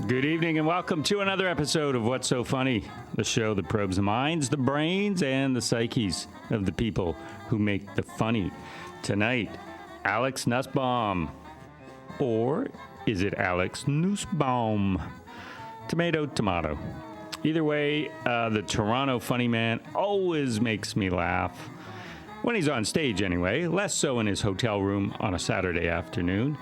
Good evening and welcome to another episode of What's So Funny, the show that probes the minds, the brains, and the psyches of the people who make the funny. Tonight, Alex Nussbaum. Or is it Alex Nussbaum? Tomato, tomato. Either way, the Toronto funny man always makes me laugh. When he's on stage anyway, less so in his hotel room on a Saturday afternoon.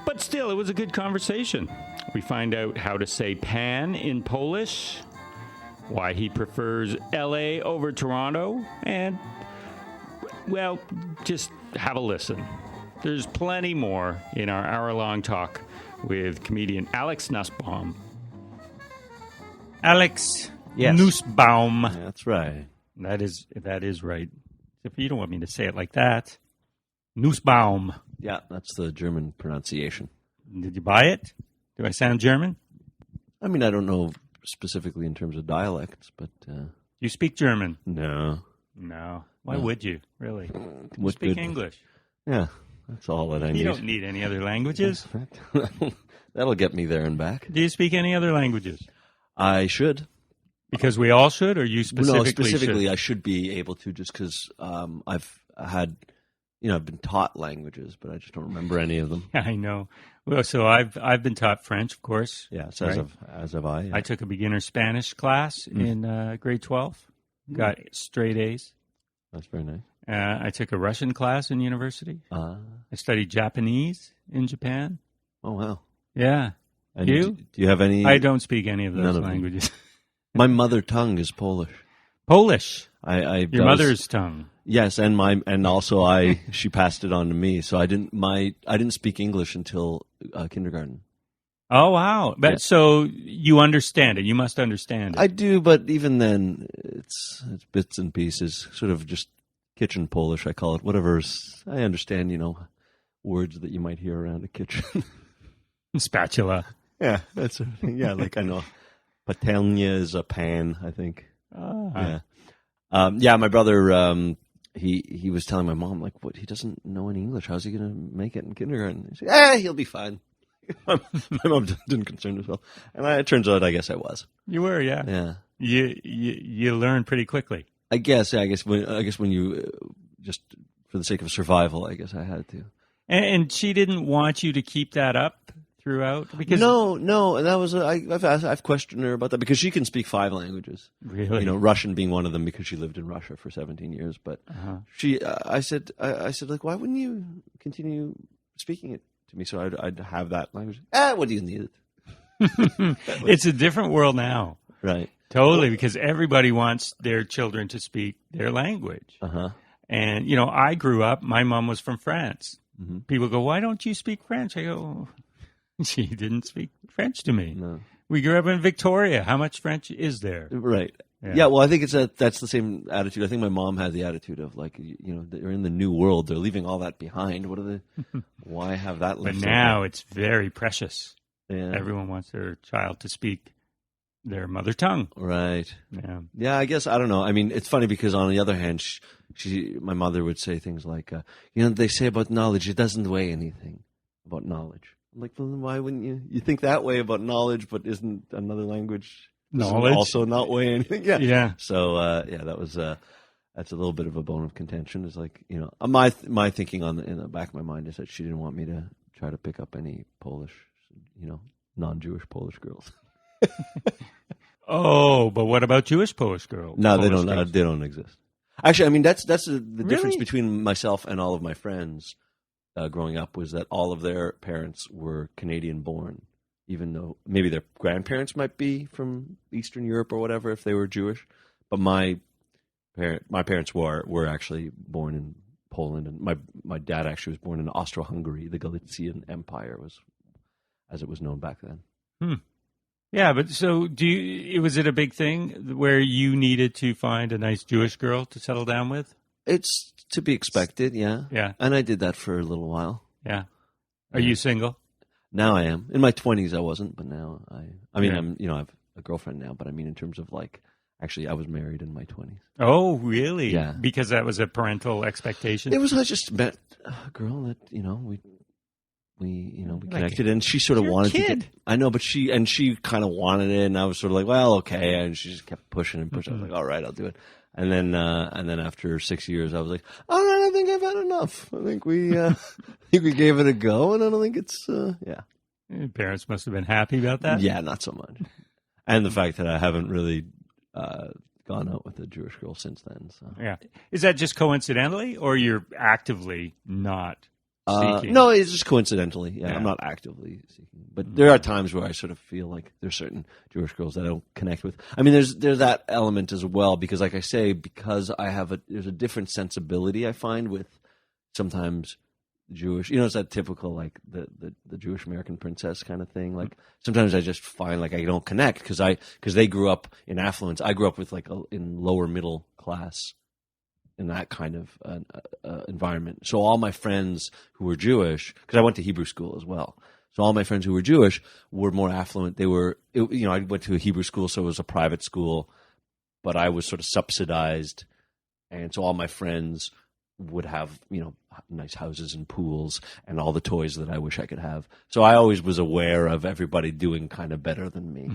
But still, it was a good conversation. We find out how to say pan in Polish, why he prefers LA over Toronto, and, well, just have a listen. There's plenty more in our hour-long talk with comedian Alex Nussbaum. Alex Nussbaum. That's right. That is right. If you don't want me to say it like that. Nussbaum. Yeah, that's the German pronunciation. Did you buy it? Do I sound German? I mean, I don't know specifically in terms of dialects, but... You speak German? No. No. Why would you, really? What speak good? English. Yeah, that's all that I need. You don't need any other languages. That'll get me there and back. Do you speak any other languages? I should. Because we all should, or you specifically should? I should be able to just because I've had... I've been taught languages, but I just don't remember any of them. I know. Well, so I've been taught French, of course. Yes, right? as have I. Yeah. I took a beginner Spanish class in grade 12. Got straight A's. That's very nice. I took a Russian class in university. I studied Japanese in Japan. Oh, wow. Yeah. And you? Do you have any? I don't speak any of those languages. My mother tongue is Polish. Polish? Your mother's tongue. Yes, she passed it on to me. So I didn't speak English until kindergarten. Oh wow! But yeah. So you understand it. You must understand it. I do, but even then, it's bits and pieces, sort of just kitchen Polish. I call it whatever's. I understand, words that you might hear around a kitchen. Spatula. Yeah, that's yeah. Like I know, patelnia is a pan. I think. Ah. Yeah. My brother. He was telling my mom, like, what, he doesn't know any English. How's he going to make it in kindergarten? She said, he'll be fine. My mom didn't concern herself. And it turns out, I guess I was. You were, yeah. Yeah. You learned pretty quickly. I guess when you, just for the sake of survival, I guess I had to. And she didn't want you to keep that up throughout? Because No, and that was I've questioned her about that because she can speak 5 languages. Really? Russian being one of them because she lived in Russia for 17 years. But I said like, why wouldn't you continue speaking it to me so I'd have that language? What do you need it? It's a different world now. Right. Totally, because everybody wants their children to speak their language. And I grew up. My mom was from France. Mm-hmm. People go, "Why don't you speak French?" I go, she didn't speak French to me. No. We grew up in Victoria. How much French is there? Right. Yeah, well, I think that's the same attitude. I think my mom had the attitude of like, they're in the new world. They're leaving all that behind. What are they? Why have that left? But now it's very precious. Yeah. Everyone wants their child to speak their mother tongue. Right. Yeah. Yeah, I guess, I don't know. I mean, it's funny because on the other hand, my mother would say things like, they say about knowledge, it doesn't weigh anything about knowledge. I'm like, well, why wouldn't you? You think that way about knowledge, but isn't another language also not weigh anything? Yeah. Yeah. So, that was that's a little bit of a bone of contention. Is like, my thinking in the back of my mind is that she didn't want me to try to pick up any Polish, non-Jewish Polish girls. Oh, but what about Jewish Polish girls? No, they don't. They don't exist. Actually, I mean that's the Really? difference between myself and all of my friends. Growing up was that all of their parents were Canadian born, even though maybe their grandparents might be from Eastern Europe or whatever if they were Jewish. But my parents were actually born in Poland, and my dad actually was born in Austro-Hungary. The Galician Empire was, as it was known back then. Yeah, but so was it a big thing where you needed to find a nice Jewish girl to settle down with? It's to be expected, yeah. Yeah. And I did that for a little while. Yeah. Are you single? Now I am. In my 20s I wasn't, but now I mean, I have a girlfriend now, but I mean in terms of like, actually I was married in my 20s. Oh, really? Yeah. Because that was a parental expectation? It was, I just met a girl that, we we connected, and she sort of you're a wanted to kid. get. I know, but she kind of wanted it, and I was sort of like, well, okay, and she just kept pushing and pushing. I was like, all right, I'll do it. And then after 6 years, I was like, all right, I think I've had enough. I think we gave it a go, and I don't think it's yeah. Your parents must have been happy about that. Yeah, not so much. And the fact that I haven't really gone out with a Jewish girl since then. So Yeah. Is that just coincidentally, or you're actively not seeking? no, it's just coincidentally. Yeah, Yeah. I'm not actively seeking, but there are times where I sort of feel like there's certain Jewish girls that I don't connect with. I mean, there's that element as well because, like I say, because there's a different sensibility I find with sometimes Jewish. It's that typical like the Jewish American princess kind of thing. Like sometimes I just find like I don't connect because they grew up in affluence. I grew up with like in lower middle class. In that kind of environment. So all my friends who were Jewish, because I went to Hebrew school as well. So all my friends who were Jewish were more affluent. I went to a Hebrew school, so it was a private school, but I was sort of subsidized. And so all my friends would have, nice houses and pools and all the toys that I wish I could have. So I always was aware of everybody doing kind of better than me.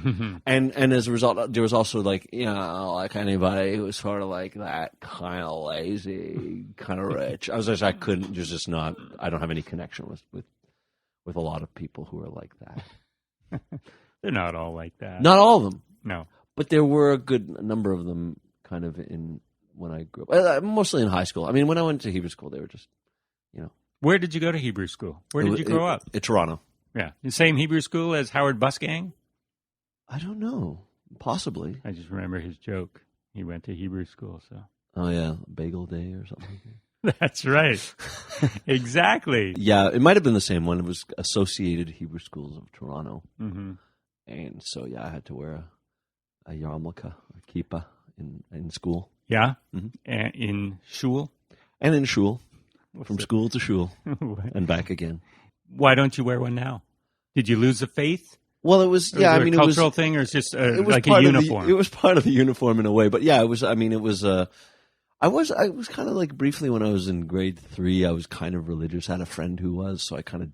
And as a result, there was also like, like anybody who was sort of like that kind of lazy, kind of rich. I don't have any connection with a lot of people who are like that. They're not all like that. Not all of them. No. But there were a good number of them kind of when I grew up, mostly in high school. I mean, when I went to Hebrew school, they were just, Where did you go to Hebrew school? Where did you grow up? In Toronto. Yeah. The same Hebrew school as Howard Busgang? I don't know. Possibly. I just remember his joke. He went to Hebrew school, so. Oh, yeah. Bagel Day or something. That's right. Exactly. Yeah, it might have been the same one. It was Associated Hebrew Schools of Toronto. Mm-hmm. And so, yeah, I had to wear a yarmulke, a kippah in school. Yeah? Mm-hmm. And in shul? And in shul. From school to shul and back again. Why don't you wear one now? Did you lose the faith? Well, it was Or a cultural thing, or it's just like a uniform? It was part of the uniform in a way, but yeah, it was. I mean, it was. I was kind of like briefly when I was in grade 3, I was kind of religious. I had a friend who was, so I kind of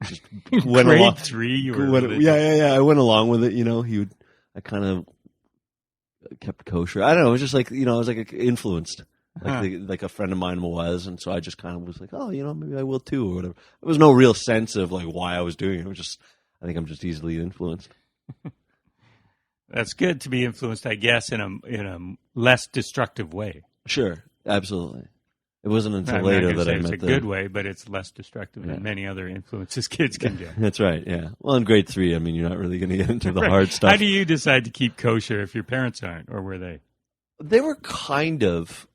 just went grade along. 3, you were religious. Yeah. I went along with it. I kind of kept kosher. I don't know. It was just like I was like influenced. Like a friend of mine was, and so I just kind of was like, oh, maybe I will too, or whatever. There was no real sense of like why I was doing it. It was just, I think I'm just easily influenced. That's good to be influenced, I guess, in a less destructive way. Sure, absolutely. It wasn't until later that I met it's a good way, but it's less destructive than many other influences kids can get. That's right. Yeah. Well, in grade 3, I mean, you're not really going to get into the hard stuff. How do you decide to keep kosher if your parents aren't, or were they? They were kind of.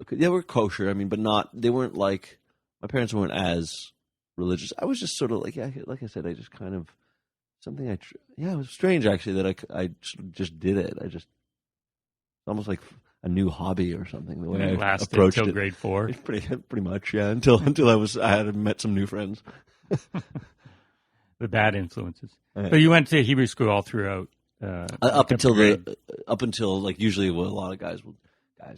They were kosher, I mean, but they weren't like, my parents weren't as religious. I was just sort of like, like I said, I just kind of, it was strange actually that I just did it. Almost like a new hobby or something, the way I approached it. Until grade 4? Pretty much, yeah, until I had met some new friends. The bad influences. Yeah. So you went to Hebrew school all throughout? Up until like usually what a lot of guys,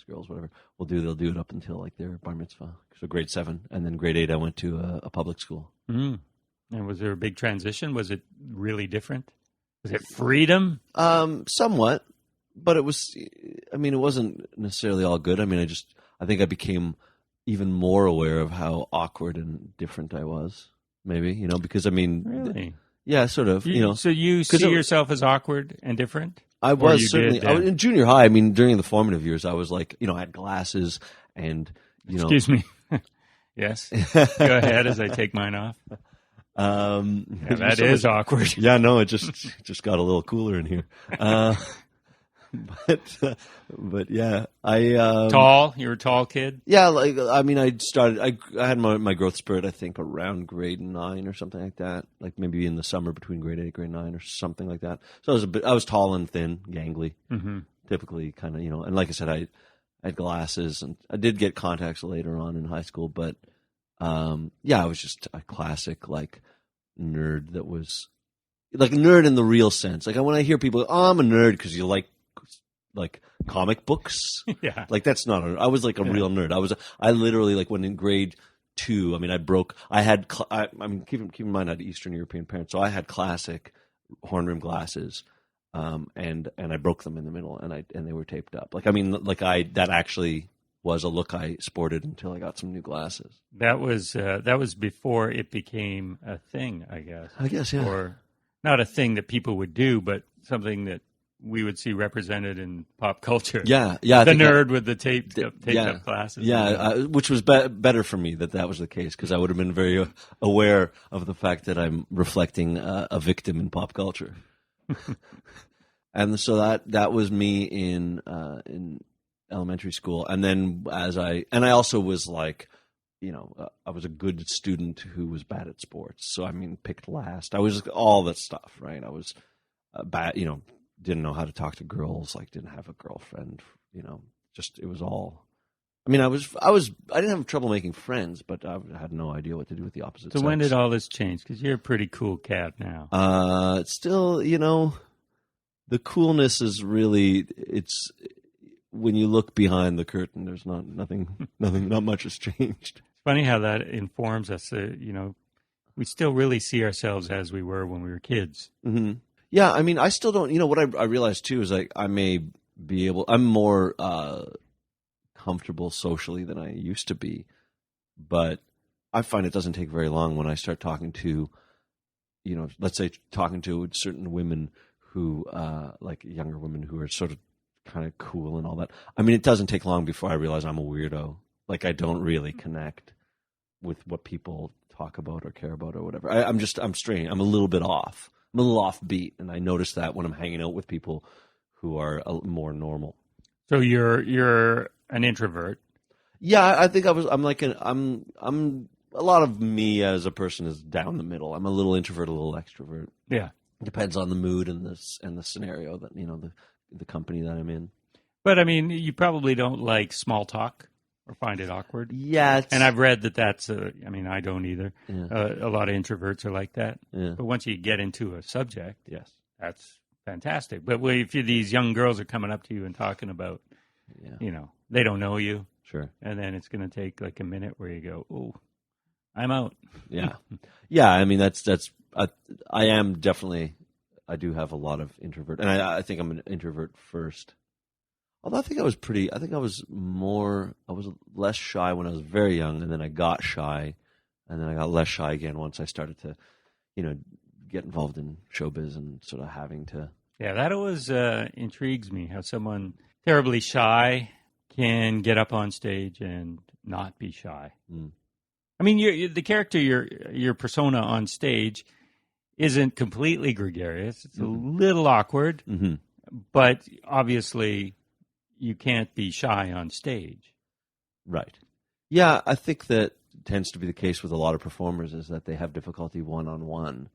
girls, whatever, they'll do it up until like their bar mitzvah. So grade 7, and then grade 8, I went to a public school. Mm. And was there a big transition? Was it really different? Was it freedom? Somewhat, but it was. I mean, it wasn't necessarily all good. I mean, I think I became even more aware of how awkward and different I was. Maybe because I mean, really, yeah, sort of. So you see yourself as awkward and different? I was certainly. I was in junior high. I mean, during the formative years, I was like, I had glasses and Excuse me. Yes. Go ahead as I take mine off. That is awkward. Yeah, no, it just got a little cooler in here. But yeah, tall. You were a tall kid. Yeah, like I mean, I had my growth spurt. I think around grade 9 or something like that. Like maybe in the summer between grade 8 and grade 9 or something like that. So I was tall and thin, gangly. Mm-hmm. Typically, kind of And like I said, I had glasses, and I did get contacts later on in high school. But I was just a classic like nerd that was like a nerd in the real sense. Like when I hear people, I'm a nerd because you like comic books. Yeah. Like that's not I was like a real nerd. I literally like when in grade two. I mean, keep in mind I had Eastern European parents, so I had classic horn rim glasses, and I broke them in the middle, and they were taped up. That actually was a look I sported until I got some new glasses. That was before it became a thing, I guess. I guess, yeah. Or not a thing that people would do, but something that we would see represented in pop culture. Yeah. The nerd with the taped up glasses. Yeah, which was better for me that was the case, because I would have been very aware of the fact that I'm reflecting a victim in pop culture. And so that was me in elementary school, and then I also was like, I was a good student who was bad at sports. So I mean, picked last. I was all that stuff, right? I was bad, didn't know how to talk to girls, like didn't have a girlfriend, just it was all. I mean, I didn't have trouble making friends, but I had no idea what to do with the opposite sex. So when did all this change? Because you're a pretty cool cat now. It's still, the coolness is really, it's when you look behind the curtain, there's not much has changed. It's funny how that informs us. We still really see ourselves as we were when we were kids. Mm-hmm. Yeah, I mean, I still don't. What I realized too is like I may be able. I'm more comfortable socially than I used to be, but I find it doesn't take very long when I start talking to, let's say talking to certain women who, like younger women who are sort of kind of cool and all that. I mean, it doesn't take long before I realize I'm a weirdo. Like I don't really connect with what people talk about or care about or whatever. I'm strange. I'm a little bit off. I'm a little offbeat, and I notice that when I'm hanging out with people who are more normal. So you're an introvert. Yeah, I think I'm a lot of me as a person is down the middle. I'm a little introvert, a little extrovert. Yeah, it depends on the mood and the scenario that the company that I'm in. But I mean, you probably don't like small talk or find it awkward. Yeah, and I've read that that's. I mean, I don't either. Yeah. A lot of introverts are like that. Yeah. But once you get into a subject, yes, that's fantastic. But if these young girls are coming up to you and talking about, they don't know you. Sure. And then it's going to take like a minute where you go, "Oh, I'm out." Yeah, yeah. I mean, that's. I am definitely. I do have a lot of introvert, and I think I'm an introvert first. Although I think I was less shy when I was very young, and then I got shy, and then I got less shy again once I started to, get involved in showbiz and sort of having to. Yeah, that always intrigues me, how someone terribly shy can get up on stage and not be shy. Mm. I mean, the character, your persona on stage isn't completely gregarious. It's a little awkward, but obviously you can't be shy on stage. Right. Yeah, I think that tends to be the case with a lot of performers is that they have difficulty one-on-one,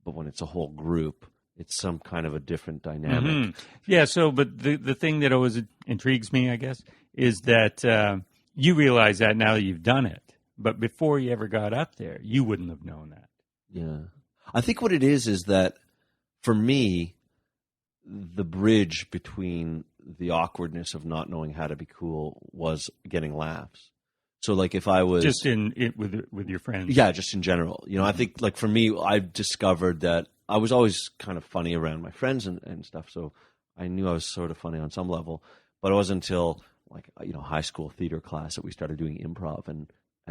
but when it's a whole group, it's some kind of a different dynamic. Mm-hmm. Yeah, but the thing that always intrigues me, I guess, is that you realize that now that you've done it, but before you ever got up there, you wouldn't have known that. Yeah. I think what it is that, for me, the bridge between the awkwardness of not knowing how to be cool was getting laughs. So, like, if I was just with your friends, yeah, just in general, I think, like, for me, I've discovered that I was always kind of funny around my friends and stuff. So I knew I was sort of funny on some level, but it wasn't until like high school theater class that we started doing improv, and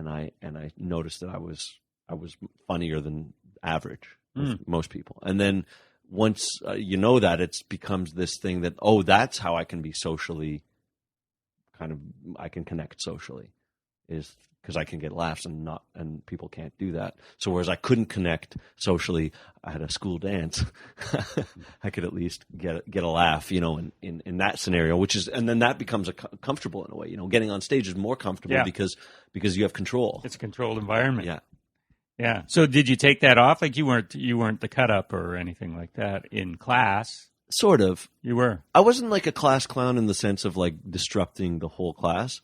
I noticed that I was funnier than average with most people, and then. Once that, it becomes this thing that, that's how I can be socially, I can connect socially, is because I can get laughs and people can't do that. So whereas I couldn't connect socially at a school dance, I could at least get a laugh, in that scenario, and then that becomes comfortable in a way. Getting on stage is more comfortable because you have control. It's a controlled environment. Yeah. Yeah. So did you take that off? Like you weren't the cut up or anything like that in class? Sort of. You were. I wasn't like a class clown in the sense of like disrupting the whole class,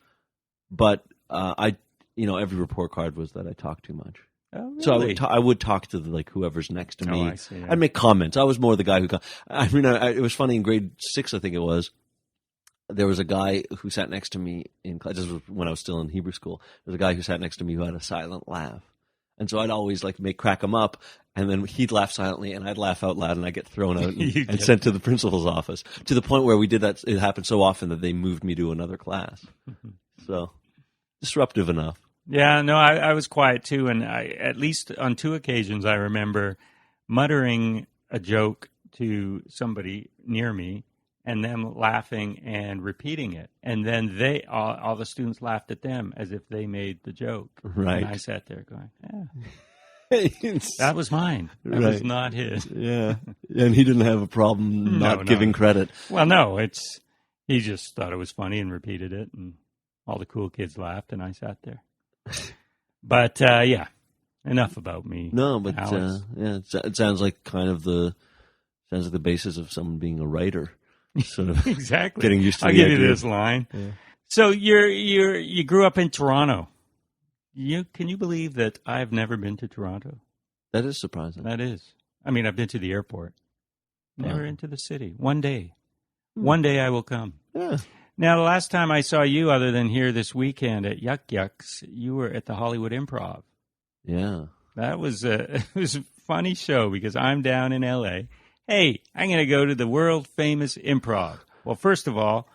but every report card was that I talked too much. Oh, really? So I would talk to whoever's next to me. I see, yeah. I'd make comments. I was more the guy who. It was funny in grade 6, I think it was. there was a guy who sat next to me in class. This was when I was still in Hebrew school. There was a guy who sat next to me who had a silent laugh. And so I'd always like crack him up, and then he'd laugh silently, and I'd laugh out loud, and I'd get thrown out and sent to the principal's office. To the point where we did that, it happened so often that they moved me to another class. So disruptive enough. Yeah, no, I was quiet too, and at least on 2 occasions I remember muttering a joke to somebody near me, and them laughing and repeating it, and then all the students laughed at them as if they made the joke. Right. And I sat there going, "Yeah, that was mine. That was not his." Yeah, and he didn't have a problem not giving credit. Well, no, he just thought it was funny and repeated it, and all the cool kids laughed, and I sat there. But yeah, enough about me. No, but yeah, it sounds like the basis of someone being a writer. Sort of exactly. Getting used to I'll the give idea. you this line. Yeah. So you grew up in Toronto. Can you believe that I've never been to Toronto? That is surprising. That is. I mean, I've been to the airport. Never into the city. One day. One day I will come. Yeah. Now, the last time I saw you, other than here this weekend at Yuck Yucks, you were at the Hollywood Improv. Yeah. That was it was a funny show because I'm down in L.A., hey, I'm going to go to the world-famous Improv. Well, first of all,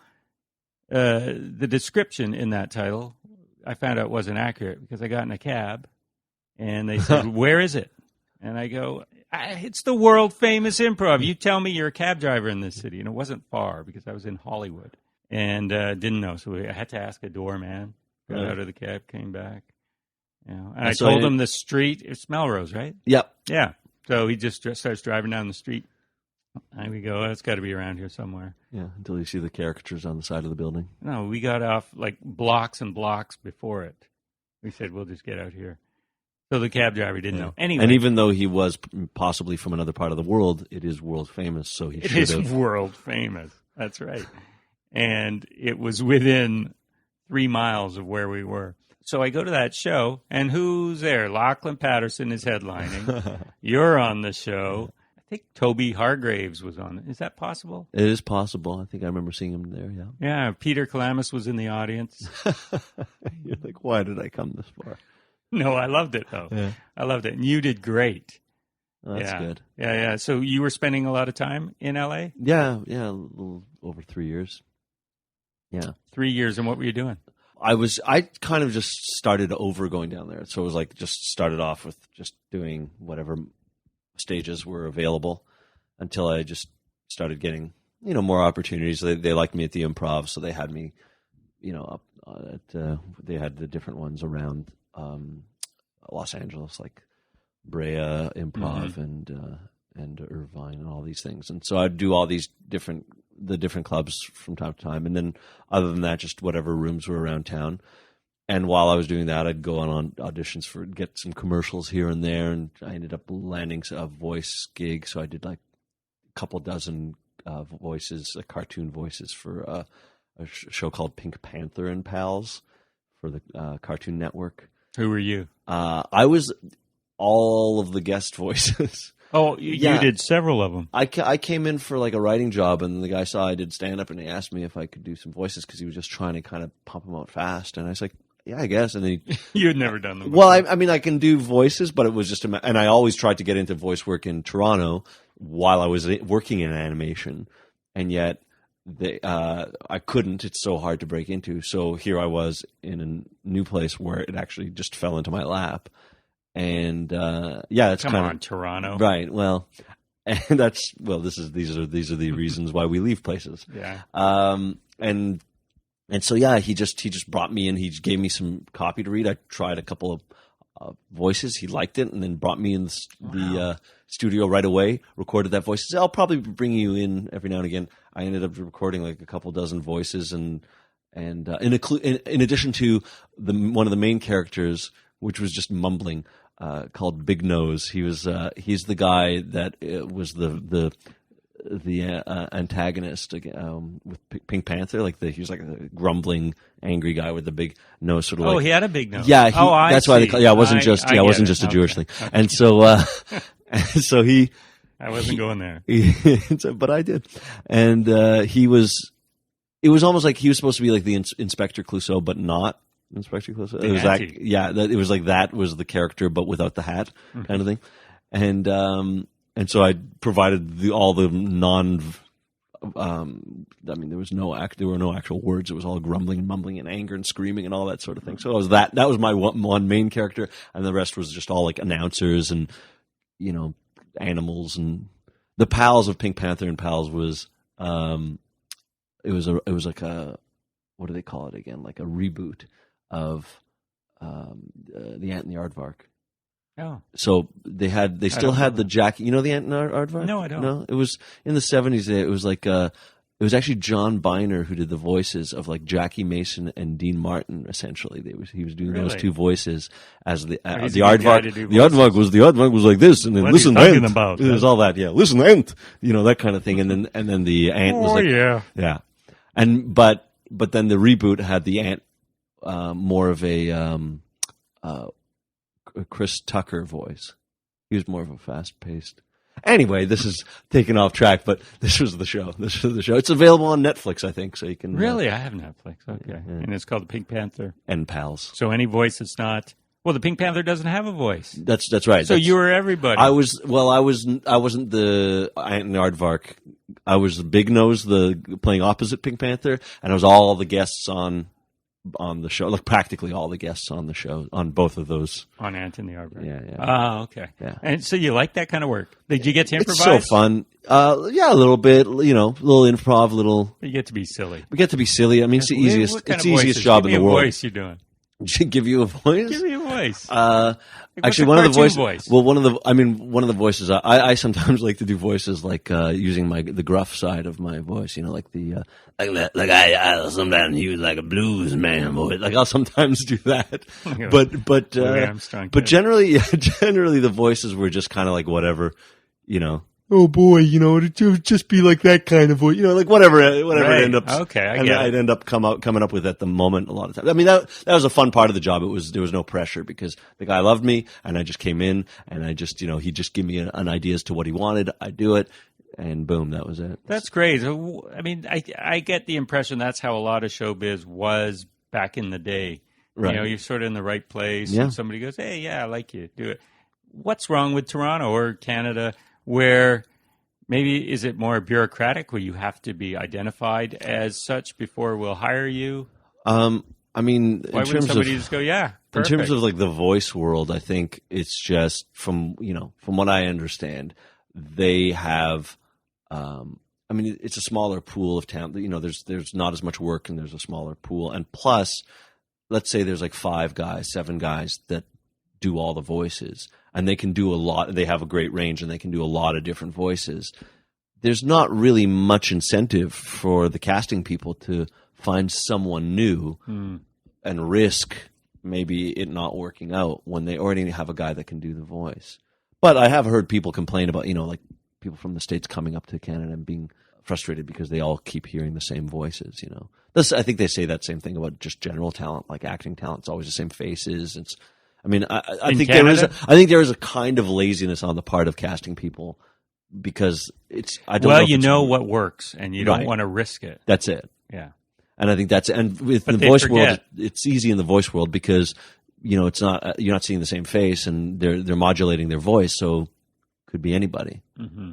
the description in that title, I found out wasn't accurate because I got in a cab, and they said, where is it? And I go, it's the world-famous Improv. You tell me you're a cab driver in this city. And it wasn't far because I was in Hollywood and didn't know. So I had to ask a doorman. Got out of the cab, came back. And I told him the street, it's Melrose, right? Yep. Yeah. So he just starts driving down the street. And we go, it's got to be around here somewhere. Yeah, until you see the caricatures on the side of the building. No, we got off like blocks and blocks before it. We said, we'll just get out here. So the cab driver didn't know. Anyway. And even though he was possibly from another part of the world, it is world famous, so he should have. It is world famous. That's right. And it was within 3 miles of where we were. So I go to that show, and who's there? Lachlan Patterson is headlining. You're on the show. I think Toby Hargraves was on it. Is that possible? It is possible. I think I remember seeing him there, yeah. Yeah, Peter Kalamis was in the audience. You're like, why did I come this far? No, I loved it, though. Yeah. I loved it. And you did great. Oh, that's good. Yeah. So you were spending a lot of time in L.A.? Yeah, a little over 3 years. Yeah. 3 years, and what were you doing? I kind of just started over going down there. So it was like just started off with just doing whatever stages were available until I just started getting, more opportunities. They liked me at the Improv, so they had me, up at, they had the different ones around Los Angeles, like Brea Improv and Irvine and all these things. And so I'd do all these different clubs from time to time. And then other than that, just whatever rooms were around town. And while I was doing that, I'd go on auditions get some commercials here and there. And I ended up landing a voice gig. So I did like a couple dozen voices, cartoon voices for a show called Pink Panther and Pals for the Cartoon Network. Who were you? I was all of the guest voices. Oh, you did several of them. I came in for like a writing job, and the guy saw I did stand-up, and he asked me if I could do some voices because he was just trying to kind of pump them out fast. And I was like, yeah, I guess. And then you had never done them before. Well, I mean, I can do voices, but it was just and I always tried to get into voice work in Toronto while I was working in animation, and yet I couldn't. It's so hard to break into. So here I was in a new place where it actually just fell into my lap. And it's come on, Toronto, right? Well, and these are the reasons why we leave places. Yeah. And so he just brought me in. He gave me some copy to read. I tried a couple of voices. He liked it, and then brought me in the studio right away. Recorded that voice. He said, I'll probably bring you in every now and again. I ended up recording like a couple dozen voices, and in addition to one of the main characters, which was just mumbling. Called Big Nose. He's the guy that was the antagonist with Pink Panther. He was like a grumbling, angry guy with the big nose, sort of. Oh, he had a big nose. Yeah, that's why. It wasn't just a Jewish thing. Okay. And so, so he. I wasn't going there. But I did, and he was it was almost like he was supposed to be like the Inspector Clouseau, but not Inspector Clouseau. It was like, it was like that was the character, but without the hat kind of thing. And so I provided all the there were no actual words. It was all grumbling and mumbling and anger and screaming and all that sort of thing. So it was that was my one main character, and the rest was just all like announcers and, you know, animals. And the pals of Pink Panther and Pals was, it was like a, what do they call it again? Like a reboot of, the Ant and the Aardvark. Oh. So they still had the Jackie. You know the Ant and Aardvark? No, I don't. No, it was in the 70s. It was like it was actually John Biner who did the voices of like Jackie Mason and Dean Martin. Essentially, he was doing those two voices as the Aardvark. The Aardvark was like this, and then what listen, Ant. It was all that. Yeah, listen, Ant. You know, that kind of thing. And then the Ant was like, yeah. And but then the reboot had the Ant more of a Chris Tucker voice. He was more of a fast-paced. Anyway, this is taken off track, but this was the show. It's available on Netflix, I think, so you can. Really, I have Netflix. Okay, yeah. And it's called the Pink Panther and Pals. So any voice that's not. Well, the Pink Panther doesn't have a voice. That's right. So you were everybody. I wasn't the Ant and the Aardvark. I was the Big Nose, playing opposite Pink Panther, and I was all the guests on the show, like practically all the guests on the show, on both of those. On Ant and the Aardvark. Yeah. Oh, okay. Yeah. And so you like that kind of work? Did you get to improvise? It's so fun. Yeah, a little bit, you know, a little improv, You get to be silly. We get to be silly. I mean, it's the easiest, job in the world. Give me a voice you're doing. Give you a voice? Give me a voice. Actually, one of the voices. I sometimes like to do voices like using the gruff side of my voice. You know, like the I sometimes use like a blues man voice. Like I'll sometimes do that. But generally the voices were just kind of like whatever, you know. Oh boy, you know, it would just be like that kind of voice, you know, like whatever right. It ends up. Okay, I'd end up coming up with at the moment a lot of times. I mean, that was a fun part of the job. There was no pressure because the guy loved me, and I just came in, and I just, you know, he'd just give me an idea as to what he wanted. I'd do it, and boom, that was it. That's great. I mean, I get the impression that's how a lot of showbiz was back in the day. Right. You know, you're sort of in the right place, and somebody goes, "Hey, yeah, I like you. Do it." What's wrong with Toronto or Canada? Where maybe is it more bureaucratic where you have to be identified as such before we'll hire you? I mean, why wouldn't somebody just go, yeah, perfect. In terms of like the voice world, I think it's just from what I understand, they have, I mean, it's a smaller pool of talent. You know, there's not as much work and there's a smaller pool. And plus, let's say there's like 7 guys that do all the voices. And they can do a lot. They have a great range, and they can do a lot of different voices. There's not really much incentive for the casting people to find someone new and risk maybe it not working out when they already have a guy that can do the voice. But I have heard people complain about, you know, like people from the States coming up to Canada and being frustrated because they all keep hearing the same voices, you know. I think they say that same thing about just general talent, like acting talent. It's always the same faces. I mean, I think there is a kind of laziness on the part of casting people because what works and you don't want to risk it. That's it. Yeah. And I think with the voice world, it's easy in the voice world because, you know, it's not, you're not seeing the same face and they're modulating their voice. So could be anybody. Mm-hmm.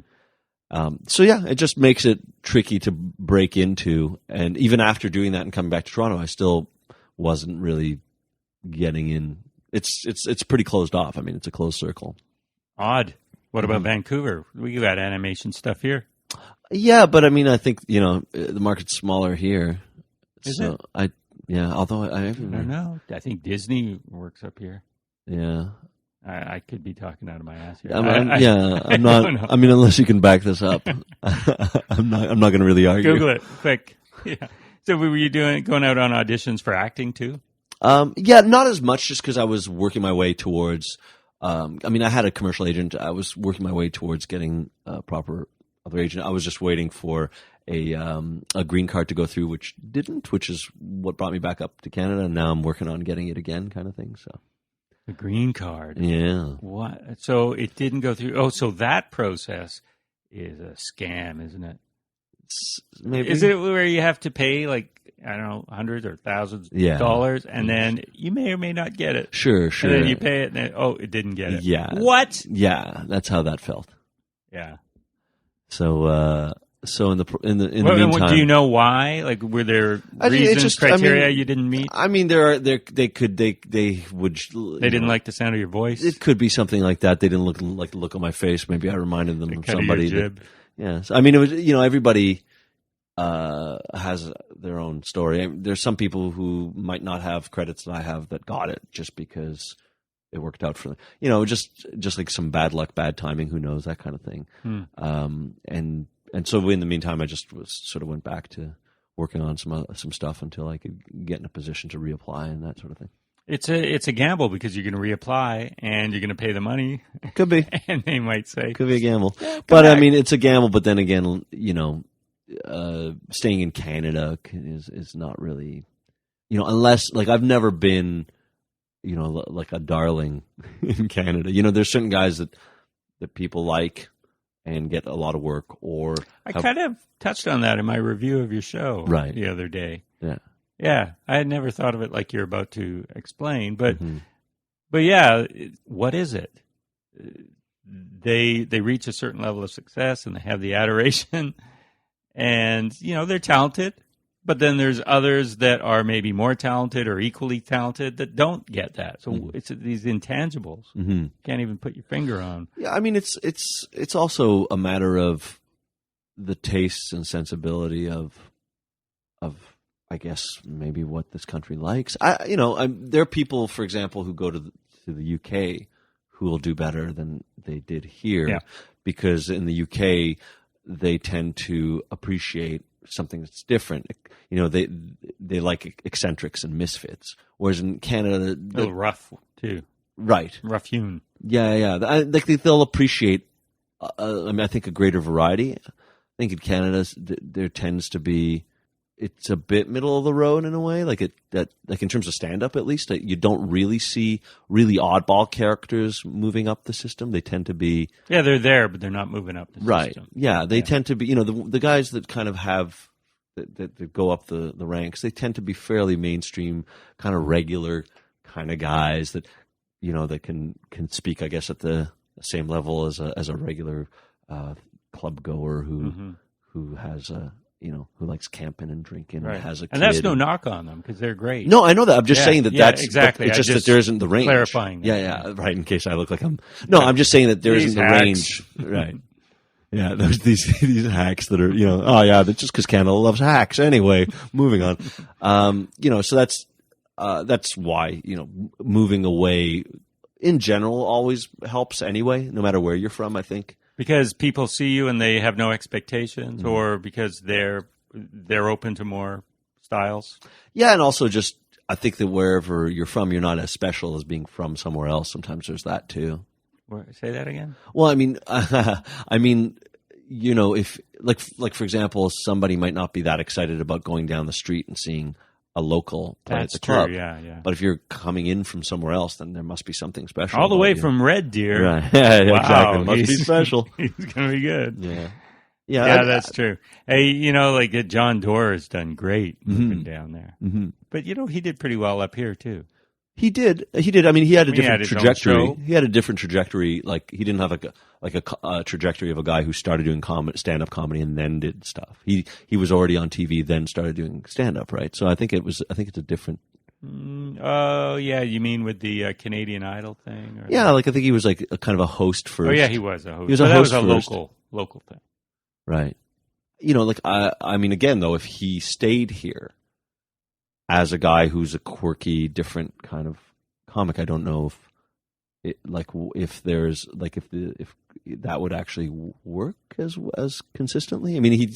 So yeah, it just makes it tricky to break into. And even after doing that and coming back to Toronto, I still wasn't really getting in. It's pretty closed off. I mean, it's a closed circle. Odd. What about Vancouver? We got animation stuff here. Yeah, but I mean, I think, you know, the market's smaller here. Is it? Although I don't know. I think Disney works up here. Yeah. I could be talking out of my ass here. I'm not. I mean, unless you can back this up, I'm not going to really argue. Google it quick. Yeah. So were you going out on auditions for acting too? Yeah, not as much just because I was working my way towards, I mean, I had a commercial agent. I was working my way towards getting a proper other agent. I was just waiting for a green card to go through, which didn't, which is what brought me back up to Canada. And now I'm working on getting it again kind of thing. So the green card. Yeah. What? So it didn't go through. Oh, so that process is a scam, isn't it? maybe. Is it where you have to pay like, I don't know, hundreds or thousands of dollars, and then you may or may not get it. Sure. And then you pay it, and then, it didn't get it. Yeah. What? Yeah, that's how that felt. Yeah. So in the meantime, do you know why? Like, were there reasons, criteria you didn't meet? I mean, they would. They didn't like the sound of your voice. It could be something like that. They didn't like the look on my face. Maybe I reminded them of somebody. Yes, I mean, it was, everybody has their own story. There's some people who might not have credits that I have that got it just because it worked out for them. Just like some bad luck, bad timing. Who knows, that kind of thing. And so in the meantime, I just sort of went back to working on some stuff until I could get in a position to reapply and that sort of thing. It's a gamble because you're going to reapply and you're going to pay the money. Could be, and they might say could be a gamble. But back. I mean, it's a gamble. But then again, staying in Canada is not really, unless like I've never been, like a darling in Canada. There's certain guys that people like and get a lot of work. Or I kind of touched on that in my review of your show the other day. Yeah, I had never thought of it like you're about to explain, but yeah, what is it? They reach a certain level of success and they have the adoration, and they're talented. But then there's others that are maybe more talented or equally talented that don't get that. So it's these intangibles. Can't even put your finger on. Yeah, I mean it's also a matter of the tastes and sensibility of I guess maybe what this country likes. There are people, for example, who go to the UK who will do better than they did here, because in the UK they tend to appreciate something that's different. They like eccentrics and misfits, whereas in Canada, a little rough too. Right, rough hewn. Yeah. They'll appreciate. I think a greater variety. I think in Canada there tends to be. It's a bit middle of the road in a way, like in terms of stand-up at least. You don't really see really oddball characters moving up the system. They tend to be they're there, but they're not moving up the system. Yeah, they tend to be. The guys that kind of have that go up the ranks, they tend to be fairly mainstream, kind of regular kind of guys that that can speak, I guess, at the same level as a regular club goer who has a. Who likes camping and drinking and has a kid. And that's no knock on them because they're great. No, I know that. I'm just saying that's exactly. It's just that there isn't the range. Clarifying. Yeah, right. In case I look like I'm. No, I'm just saying that there isn't the range. Right. Yeah, there's these hacks that are that's just because Canada loves hacks anyway. Moving on. So that's why moving away in general always helps anyway, no matter where you're from. I think. Because people see you and they have no expectations, or because they're open to more styles? Yeah, and also just I think that wherever you're from, you're not as special as being from somewhere else. Sometimes there's that too. Say that again? Well, I mean, if like for example, somebody might not be that excited about going down the street and seeing a local play at the club. Yeah. But if you're coming in from somewhere else, then there must be something special. All the way from Red Deer. Right. Yeah, wow, exactly. It must be special. He's going to be good. Yeah, that's true. Hey, like John Doerr has done great moving down there. But, he did pretty well up here, too. He did. I mean, he had a different trajectory. He had a different trajectory. Like he didn't have a trajectory of a guy who started doing stand-up comedy and then did stuff. He was already on TV, then started doing stand-up, right? So I think it's a different. Oh yeah, you mean with the Canadian Idol thing? Yeah, like I think he was like a kind of a host first. Oh yeah, he was a host. He was a host that was first. A local thing, right? Like I mean, again though, if he stayed here as a guy who's a quirky, different kind of comic, I don't know if that would actually work as consistently. I mean, he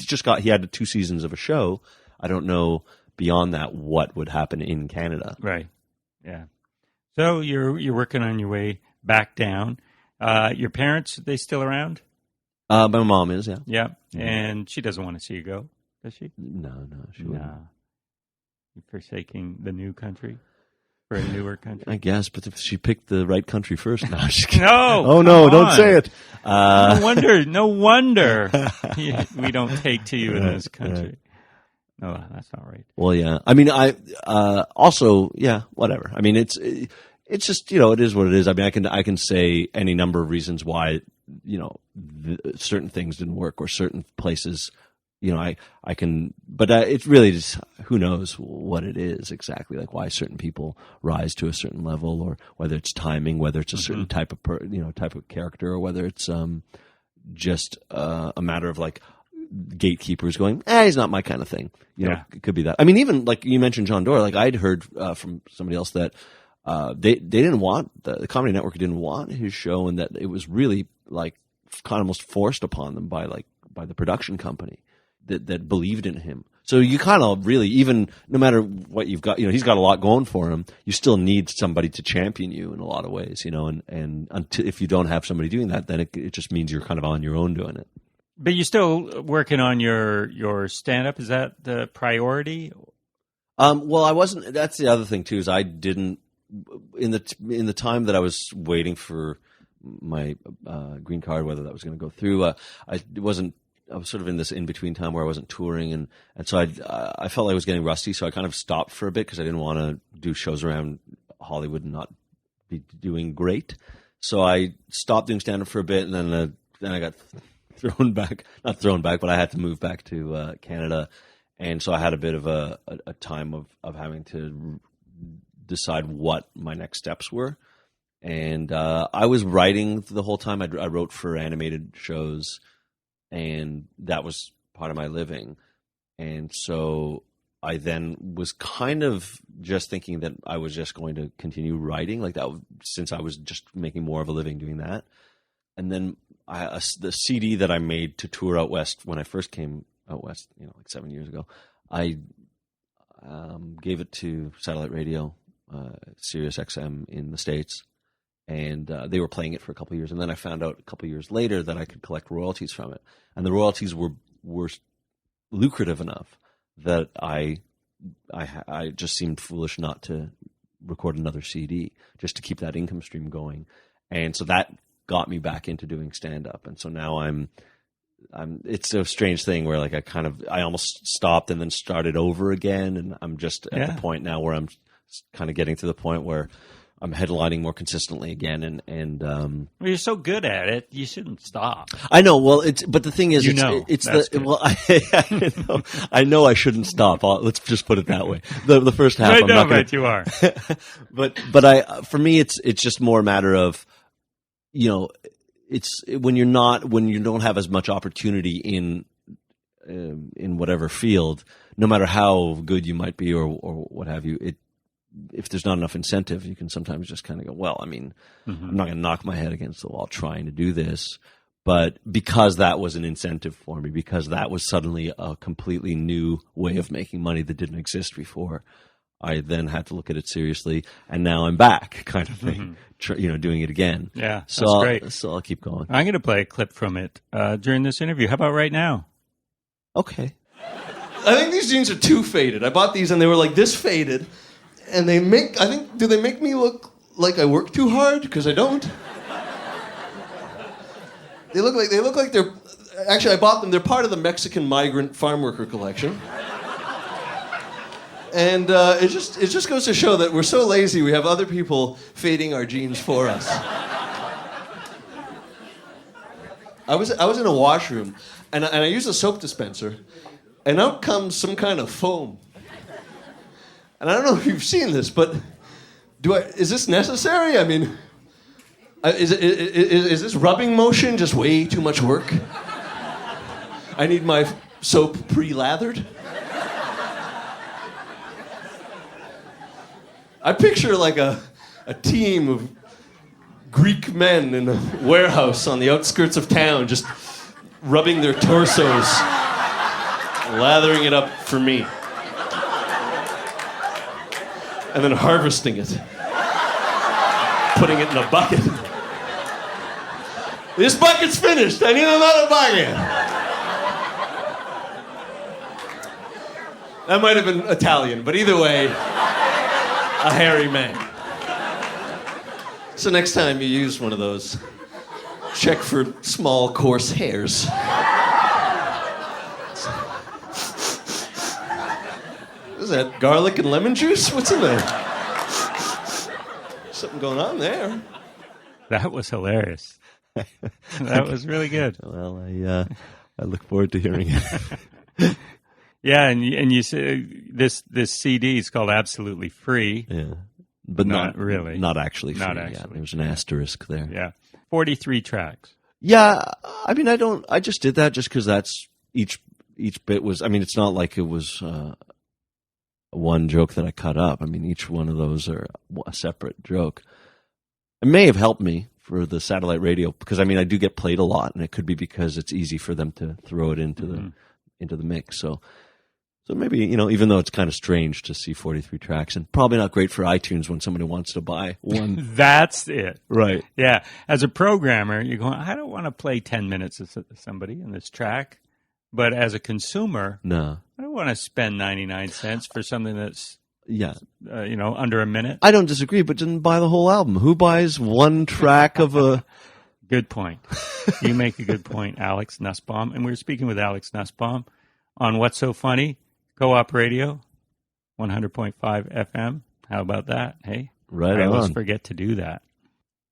had 2 seasons of a show. I don't know beyond that what would happen in Canada. Right. Yeah. So you're working on your way back down. Your parents, they still around? My mom is, yeah. Yeah. And she doesn't want to see you go, does she? No, she wouldn't. Forsaking the new country for a newer country? I guess, but if she picked the right country first. No, I'm just kidding. No. Oh, no, don't say it. No wonder we don't take to you in this country. No, that's not right. Well, yeah. I mean, also, yeah, whatever. I mean, it's just, it is what it is. I mean, I can say any number of reasons why, certain things didn't work or certain places, I can, but it's really just, who knows what it is exactly, like why certain people rise to a certain level, or whether it's timing, whether it's a certain type of, type of character, or whether it's just a matter of like, gatekeepers going, he's not my kind of thing. It could be that. I mean, even like you mentioned John Doerr, like I'd heard from somebody else that they didn't want, the Comedy Network didn't want his show, and that it was really like kind of almost forced upon them by the production company that believed in him. So you kind of really, even no matter what you've got, he's got a lot going for him, you still need somebody to champion you in a lot of ways, and until, if you don't have somebody doing that, then it just means you're kind of on your own doing it. But you're still working on your stand-up. Is that the priority? Well, I wasn't. That's the other thing too. Is I didn't in the time that I was waiting for my green card, whether that was going to go through. I was sort of in this in between time where I wasn't touring, and so I felt like I was getting rusty. So I kind of stopped for a bit because I didn't want to do shows around Hollywood and not be doing great. So I stopped doing stand-up for a bit, and then I got not thrown back, but I had to move back to Canada. And so I had a bit of a time of having to decide what my next steps were. And I was writing the whole time. I wrote for animated shows, and that was part of my living. And so I then was kind of just thinking that I was just going to continue writing like that, since I was just making more of a living doing that. And then the CD that I made to tour out west when I first came out west, like 7 years ago, I gave it to satellite radio, Sirius XM in the States, and they were playing it for a couple of years. And then I found out a couple of years later that I could collect royalties from it, and the royalties were lucrative enough that I just seemed foolish not to record another CD just to keep that income stream going, and so that got me back into doing stand-up. And so now I'm it's a strange thing where like I almost stopped and then started over again, and I'm just at the point now where I'm kind of getting to the point where I'm headlining more consistently again, and well, you're so good at it, you shouldn't stop. I know. Well, but the thing is, I know I shouldn't stop. Let's just put it that way. The first half, I'm not going to. You are. but for me, it's just more a matter of, it's when you don't have as much opportunity in whatever field, no matter how good you might be or what have you, if there's not enough incentive, you can sometimes just kind of go, well, I mean, I'm not going to knock my head against the wall trying to do this, but because that was an incentive for me, because that was suddenly a completely new way of making money that didn't exist before, I then had to look at it seriously, and now I'm back, kind of thing, doing it again. Yeah, so that's great. So I'll keep going. I'm going to play a clip from it during this interview. How about right now? Okay. I think these jeans are too faded. I bought these and they were like this faded, and do they make me look like I work too hard? Because I don't. They look like they're. Actually, I bought them. They're part of the Mexican migrant farm worker collection. And it just goes to show that we're so lazy, we have other people fading our jeans for us. I was in a washroom, and I used a soap dispenser, and out comes some kind of foam. And I don't know if you've seen this, but is this necessary? I mean, is this rubbing motion just way too much work? I need my soap pre-lathered. I picture like a team of Greek men in a warehouse on the outskirts of town just rubbing their torsos, lathering it up for me, and then harvesting it, putting it in a bucket. This bucket's finished. I need another bucket. That might have been Italian, but either way, a hairy man. So next time you use one of those, check for small, coarse hairs. Is that garlic and lemon juice? What's in there? Something going on there. That was hilarious. That was really good. Well, I look forward to hearing it. Yeah, and you say this CD is called Absolutely Free. Yeah, but not really. Not actually. Not free. actually. Yeah, there's an asterisk there. Yeah, 43 tracks. Yeah, I mean, I just did that just because that's each bit was. I mean, it's not like it was one joke that I cut up. I mean, each one of those are a separate joke. It may have helped me for the satellite radio because I mean, I do get played a lot, and it could be because it's easy for them to throw it into the mix. So maybe, even though it's kind of strange to see 43 tracks and probably not great for iTunes when somebody wants to buy one. That's it. Right. Yeah. As a programmer, you're going, I don't want to play 10 minutes of somebody in this track. But as a consumer, No. I don't want to spend 99 cents for something that's, Yeah. Under a minute. I don't disagree, but didn't buy the whole album. Who buys one track of a... Good point. You make a good point, Alex Nussbaum. And we're speaking with Alex Nussbaum on What's So Funny, Co-op Radio, 100.5 FM. How about that? Hey, Right I always on. forget to do that.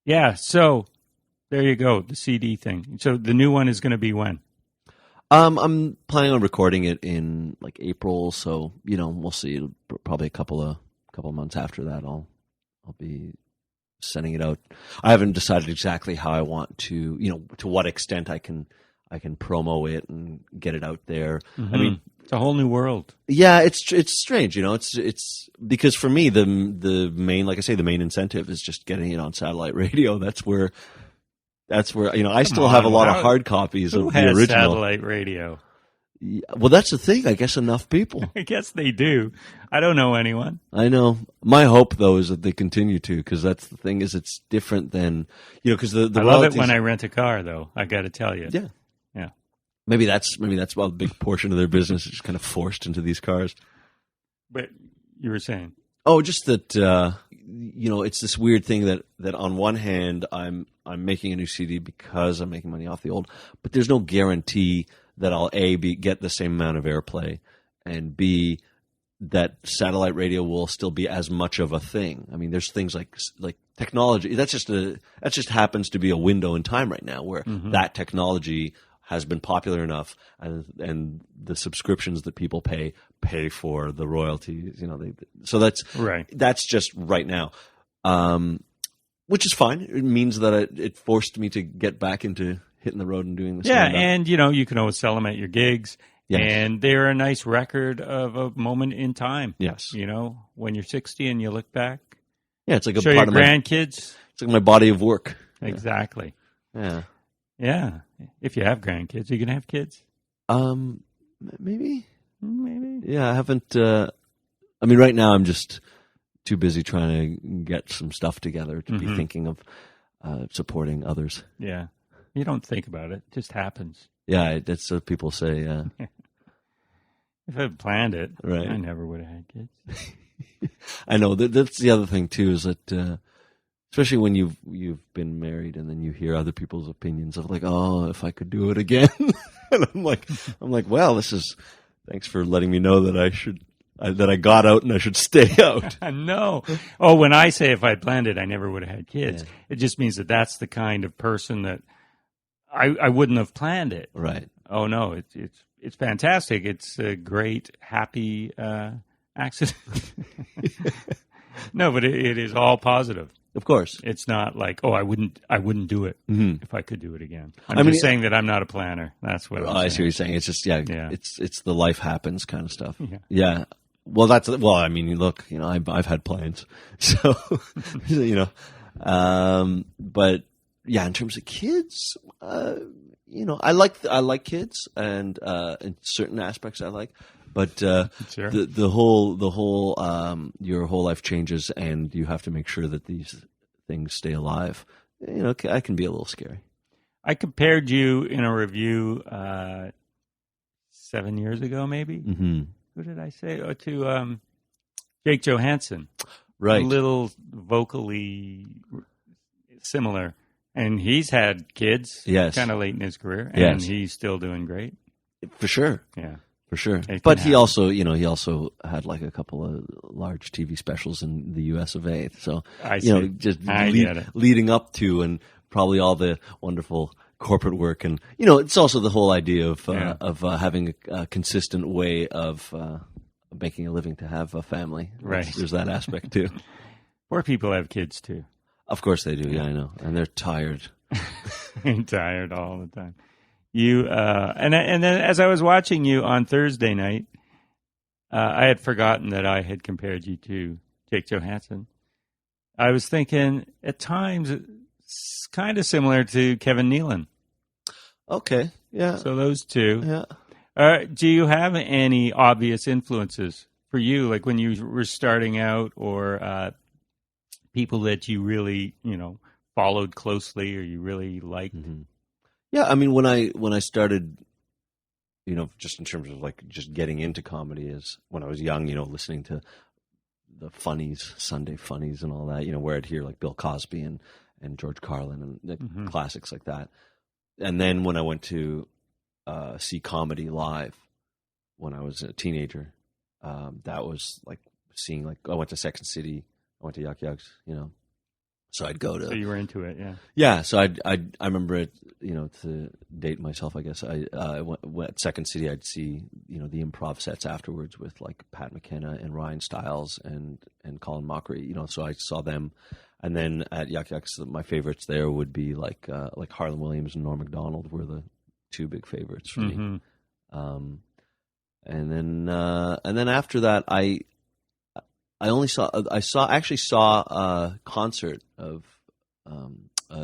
Yeah, so there you go, the CD thing. So the new one is going to be when? I'm planning on recording it in like April, so we'll see. It'll probably a couple of months after that. I'll be sending it out. I haven't decided exactly how I want to, to what extent I can promo it and get it out there. Mm-hmm. I mean, it's a whole new world. yeah, it's strange, it's because for me the main, like I say, the main incentive is just getting it on satellite radio. That's where I still have a lot of hard copies Who of the has original. satellite radio? Yeah, well, that's the thing. I guess enough people. I guess they do. I don't know anyone. I know. My hope, though, is that they continue to, because that's the thing. Is it's different than because the I love it when I rent a car, though. I got to tell you. Yeah. Yeah. Maybe that's a big portion of their business is just kind of forced into these cars. But you were saying. Oh, just that it's this weird thing that on one hand I'm making a new CD because I'm making money off the old, but there's no guarantee that I'll get the same amount of airplay, and B, that satellite radio will still be as much of a thing. I mean, there's things like technology. That just happens to be a window in time right now where that technology has been popular enough, and the subscriptions that people pay for the royalties. So that's Right. That's just right now, which is fine. It means that it forced me to get back into hitting the road and doing this. Yeah, and you can always sell them at your gigs. Yes. And they're a nice record of a moment in time. Yes. When you're 60 and you look back. Yeah, it's like a Show part your of grandkids. It's like my body of work. Exactly. Yeah. Yeah. If you have grandkids, are you going to have kids? Maybe. Maybe. Yeah, I haven't. Right now I'm just too busy trying to get some stuff together to be thinking of supporting others. Yeah. You don't think about it. It just happens. Yeah, that's what people say. If I had planned it, Right. I never would have had kids. I know that's the other thing too, is that especially when you've been married and then you hear other people's opinions of like, oh, if I could do it again, and I'm like, well, thanks for letting me know that that I got out and I should stay out. No. Oh, when I say if I planned it, I never would have had kids. Yeah. It just means that that's the kind of person that I wouldn't have planned it. Right. Oh no, it's fantastic. It's a great, happy accident. No, but it is all positive. Of course. It's not like, oh, I wouldn't do it if I could do it again. I'm just saying that I'm not a planner. That's what I'm I saying. see what you're saying. It's just it's the life happens kind of stuff. Yeah. Well, look, I've had plans, so but yeah, in terms of kids, I like kids, and in certain aspects I like, but Sure. the whole your whole life changes, and you have to make sure that these things stay alive. I can be a little scary. I compared you in a review 7 years ago, maybe. Mm-hmm. Who did I say? Oh, to Jake Johansson. Right. A little vocally similar. And he's had kids Yes. kind of late in his career, and Yes. he's still doing great. For sure. Yeah. For sure. It But can he happen. also had like a couple of large TV specials in the US of A. So, I just see. I get it. leading up to and probably all the wonderful corporate work. And, it's also the whole idea of having a consistent way of making a living to have a family. Right. There's that aspect too. Poor people have kids too. Of course they do. Yeah, I know. And they're tired. I'm tired all the time. You and then as I was watching you on Thursday night, I had forgotten that I had compared you to Jake Johansson. I was thinking at times it's kind of similar to Kevin Nealon. Okay. Yeah. So those two. Yeah. Do you have any obvious influences for you, like when you were starting out, or people that you really followed closely or you really liked? Mm-hmm. Yeah, I mean, when I started, just in terms of like just getting into comedy, is when I was young, listening to the funnies, Sunday funnies, and all that, where I'd hear like Bill Cosby and George Carlin and the classics like that. And then when I went to see comedy live when I was a teenager, that was like seeing, like, I went to Sex and City, I went to Yuck Yucks, So I'd go to. So you were into it, yeah. Yeah, so I remember it. To date myself, I guess I went at Second City. I'd see the improv sets afterwards with like Pat McKenna and Ryan Stiles and Colin Mockery. So I saw them, and then at Yuck Yucks, my favorites there would be like Harlan Williams and Norm Macdonald were the two big favorites for me. And then after that, I actually saw a concert of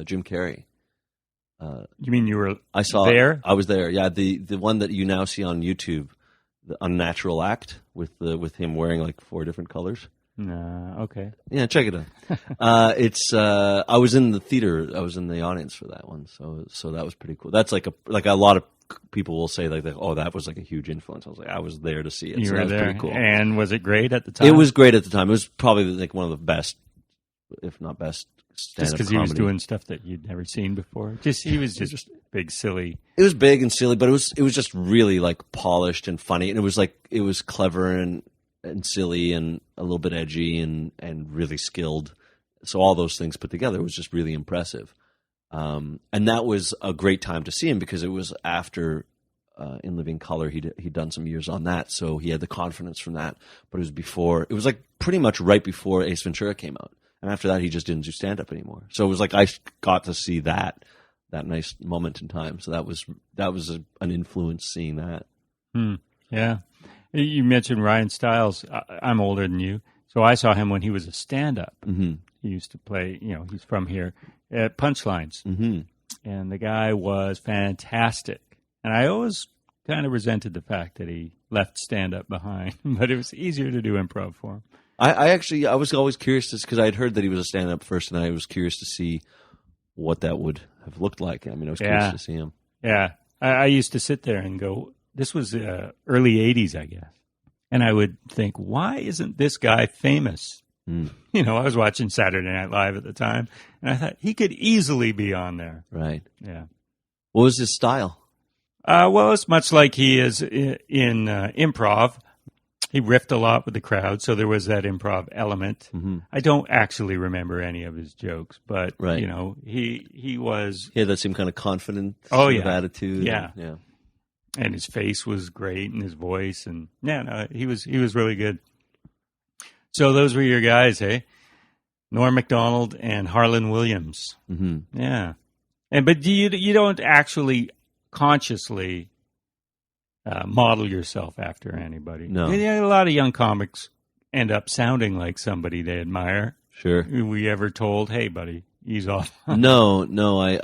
Jim Carrey. You mean you were there? I was there. Yeah, the one that you now see on YouTube, the Unnatural Act with him wearing like 4 different colors. Okay. Yeah, check it out. It's I was in the theater. I was in the audience for that one. So that was pretty cool. That's like a lot of people will say like, oh, that was like a huge influence. I was like, I was there to see it. You so were that was there, pretty cool. And was it great at the time? It was great at the time. It was probably like one of the best, if not best, stand-up just because he was comedy. doing stuff that you'd never seen before. He was just big, silly. It was big and silly, but it was just really like polished and funny, and it was clever and silly and a little bit edgy and really skilled. So all those things put together was just really impressive. And that was a great time to see him because it was after In Living Color. He'd done some years on that, so he had the confidence from that. But it was like pretty much right before Ace Ventura came out. And after that, he just didn't do stand-up anymore. So it was like I got to see that nice moment in time. So that was an influence seeing that. Yeah. You mentioned Ryan Stiles. I'm older than you. So I saw him when he was a stand-up. Mm-hmm. He used to play, he's from here, at Punchlines. Mm-hmm. And the guy was fantastic. And I always kind of resented the fact that he left stand-up behind. But it was easier to do improv for him. I was always curious because I had heard that he was a stand-up first, and I was curious to see what that would have looked like. I mean, I was curious to see him. Yeah. I used to sit there and go, this was early 80s, I guess. And I would think, why isn't this guy famous? I was watching Saturday Night Live at the time, and I thought he could easily be on there. Right. Yeah. What was his style? Well, it's much like he is in improv. He riffed a lot with the crowd, so there was that improv element. Mm-hmm. I don't actually remember any of his jokes, but right. He was. He had that same kind of confident attitude. Yeah. And his face was great, and his voice, and he was really good. So those were your guys, hey? Norm Macdonald and Harlan Williams. Mm-hmm. Yeah. But you don't actually consciously model yourself after anybody. No. A lot of young comics end up sounding like somebody they admire. Sure. Were we ever told, hey, buddy, ease off? No. You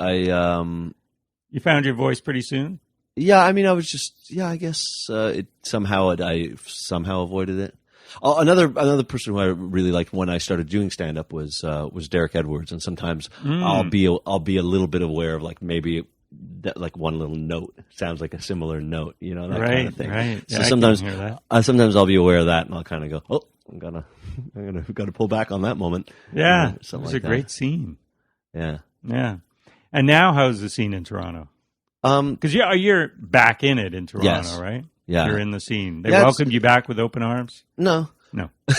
found your voice pretty soon? Yeah, I mean, I was just, I guess I somehow avoided it. Another person who I really liked when I started doing stand up was Derek Edwards, and sometimes I'll be a little bit aware of like maybe that like one little note sounds like a similar note, that kind of thing. Right. So Yeah, sometimes I'll be aware of that, and I'll kind of go, oh, I'm gonna pull back on that moment. Yeah, it was like a that. great scene. Yeah. Yeah. And now, how's the scene in Toronto? Because you're back in it in Toronto, Yes. right? Yeah. You're in the scene. They Yeah, welcomed you back with open arms? No. No. Do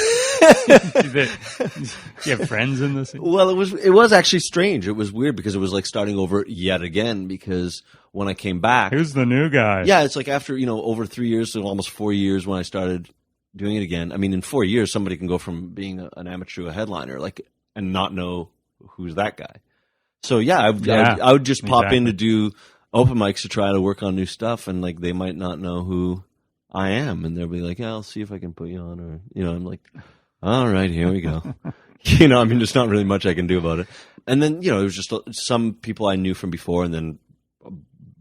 you have friends in the scene? Well, it was actually strange. It was weird because it was like starting over yet again, because when I came back, Who's the new guy? yeah, it's like after, over 3 years, so almost 4 years when I started doing it again. I mean, in 4 years, somebody can go from being an amateur to a headliner, and not know who's that guy. So yeah, I would just pop in to do open mics to try to work on new stuff, and like they might not know who I am, and they'll be like, "Yeah, I'll see if I can put you on," or I'm like, "All right, here we go." I mean, there's not really much I can do about it. And then it was just some people I knew from before, and then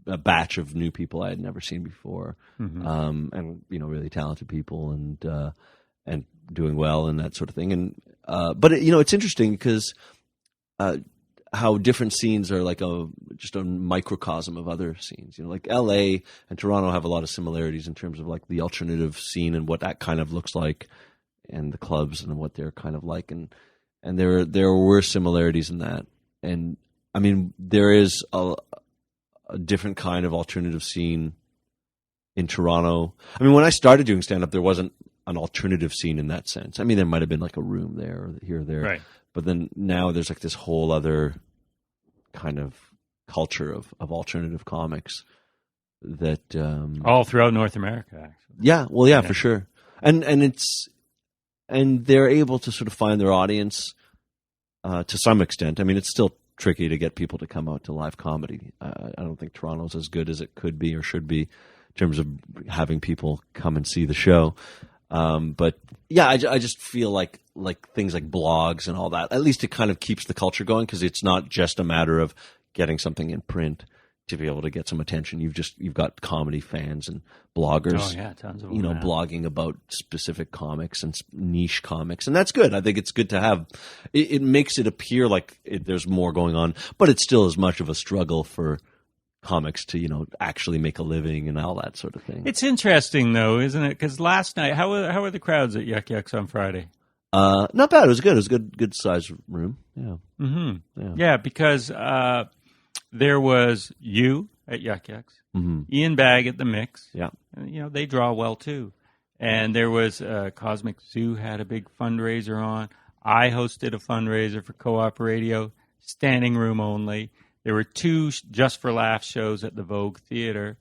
a batch of new people I had never seen before, and really talented people, and doing well and that sort of thing. And but it's interesting because how different scenes are like just a microcosm of other scenes. Like LA and Toronto have a lot of similarities in terms of like the alternative scene and what that kind of looks like, and the clubs and what they're kind of like, and there were similarities in that. And I mean, there is a different kind of alternative scene in Toronto. I mean, when I started doing stand-up, there wasn't an alternative scene in that sense. I mean, there might have been like a room there or here or there. Right. But then now there's like this whole other kind of culture of alternative comics that all throughout North America, actually. Yeah, well, yeah, for sure. And they're able to sort of find their audience to some extent. I mean, it's still tricky to get people to come out to live comedy. I don't think Toronto's as good as it could be or should be in terms of having people come and see the show. But yeah, I just feel like things like blogs and all that, at least it kind of keeps the culture going, because it's not just a matter of getting something in print to be able to get some attention. You've got comedy fans and bloggers, tons of them, blogging about specific comics and niche comics, and that's good. I think it's good to have. It makes it appear like there's more going on, but it's still as much of a struggle for comics to actually make a living and all that sort of thing. It's interesting though, isn't it? Because last night, how were the crowds at Yuck Yucks on Friday? Not bad. It was good. It was a good size room. Yeah. Mm-hmm. Yeah, because there was you at Yuck Yucks, Ian Bagg at the Mix. Yeah. They draw well too. And there was Cosmic Zoo had a big fundraiser on. I hosted a fundraiser for Co-op Radio, standing room only. There were 2 Just for Laughs shows at the Vogue Theater.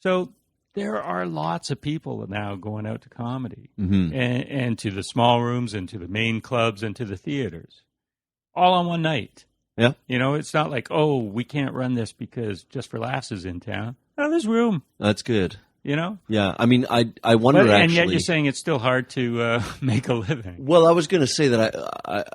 So there are lots of people now going out to comedy and to the small rooms and to the main clubs and to the theaters, all on one night. Yeah. It's not like, oh, we can't run this because Just for Laughs is in town. No, there's room. That's good. Yeah, I mean, I wonder actually. And yet you're saying it's still hard to make a living. Well, I was going to say that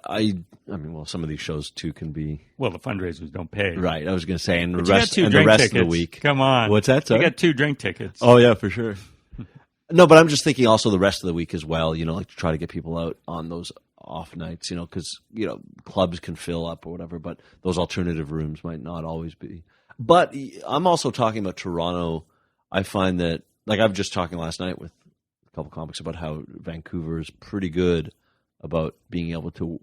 I mean, well, some of these shows too can be. Well, the fundraisers don't pay. Right. I was going to say, and but the rest of the week. Come on. What's that? Sorry? You got 2 drink tickets. Oh yeah, for sure. No, but I'm just thinking also the rest of the week as well. Like to try to get people out on those off nights. Because clubs can fill up or whatever, but those alternative rooms might not always be. But I'm also talking about Toronto. I find that, like, I was just talking last night with a couple comics about how Vancouver is pretty good about being able to,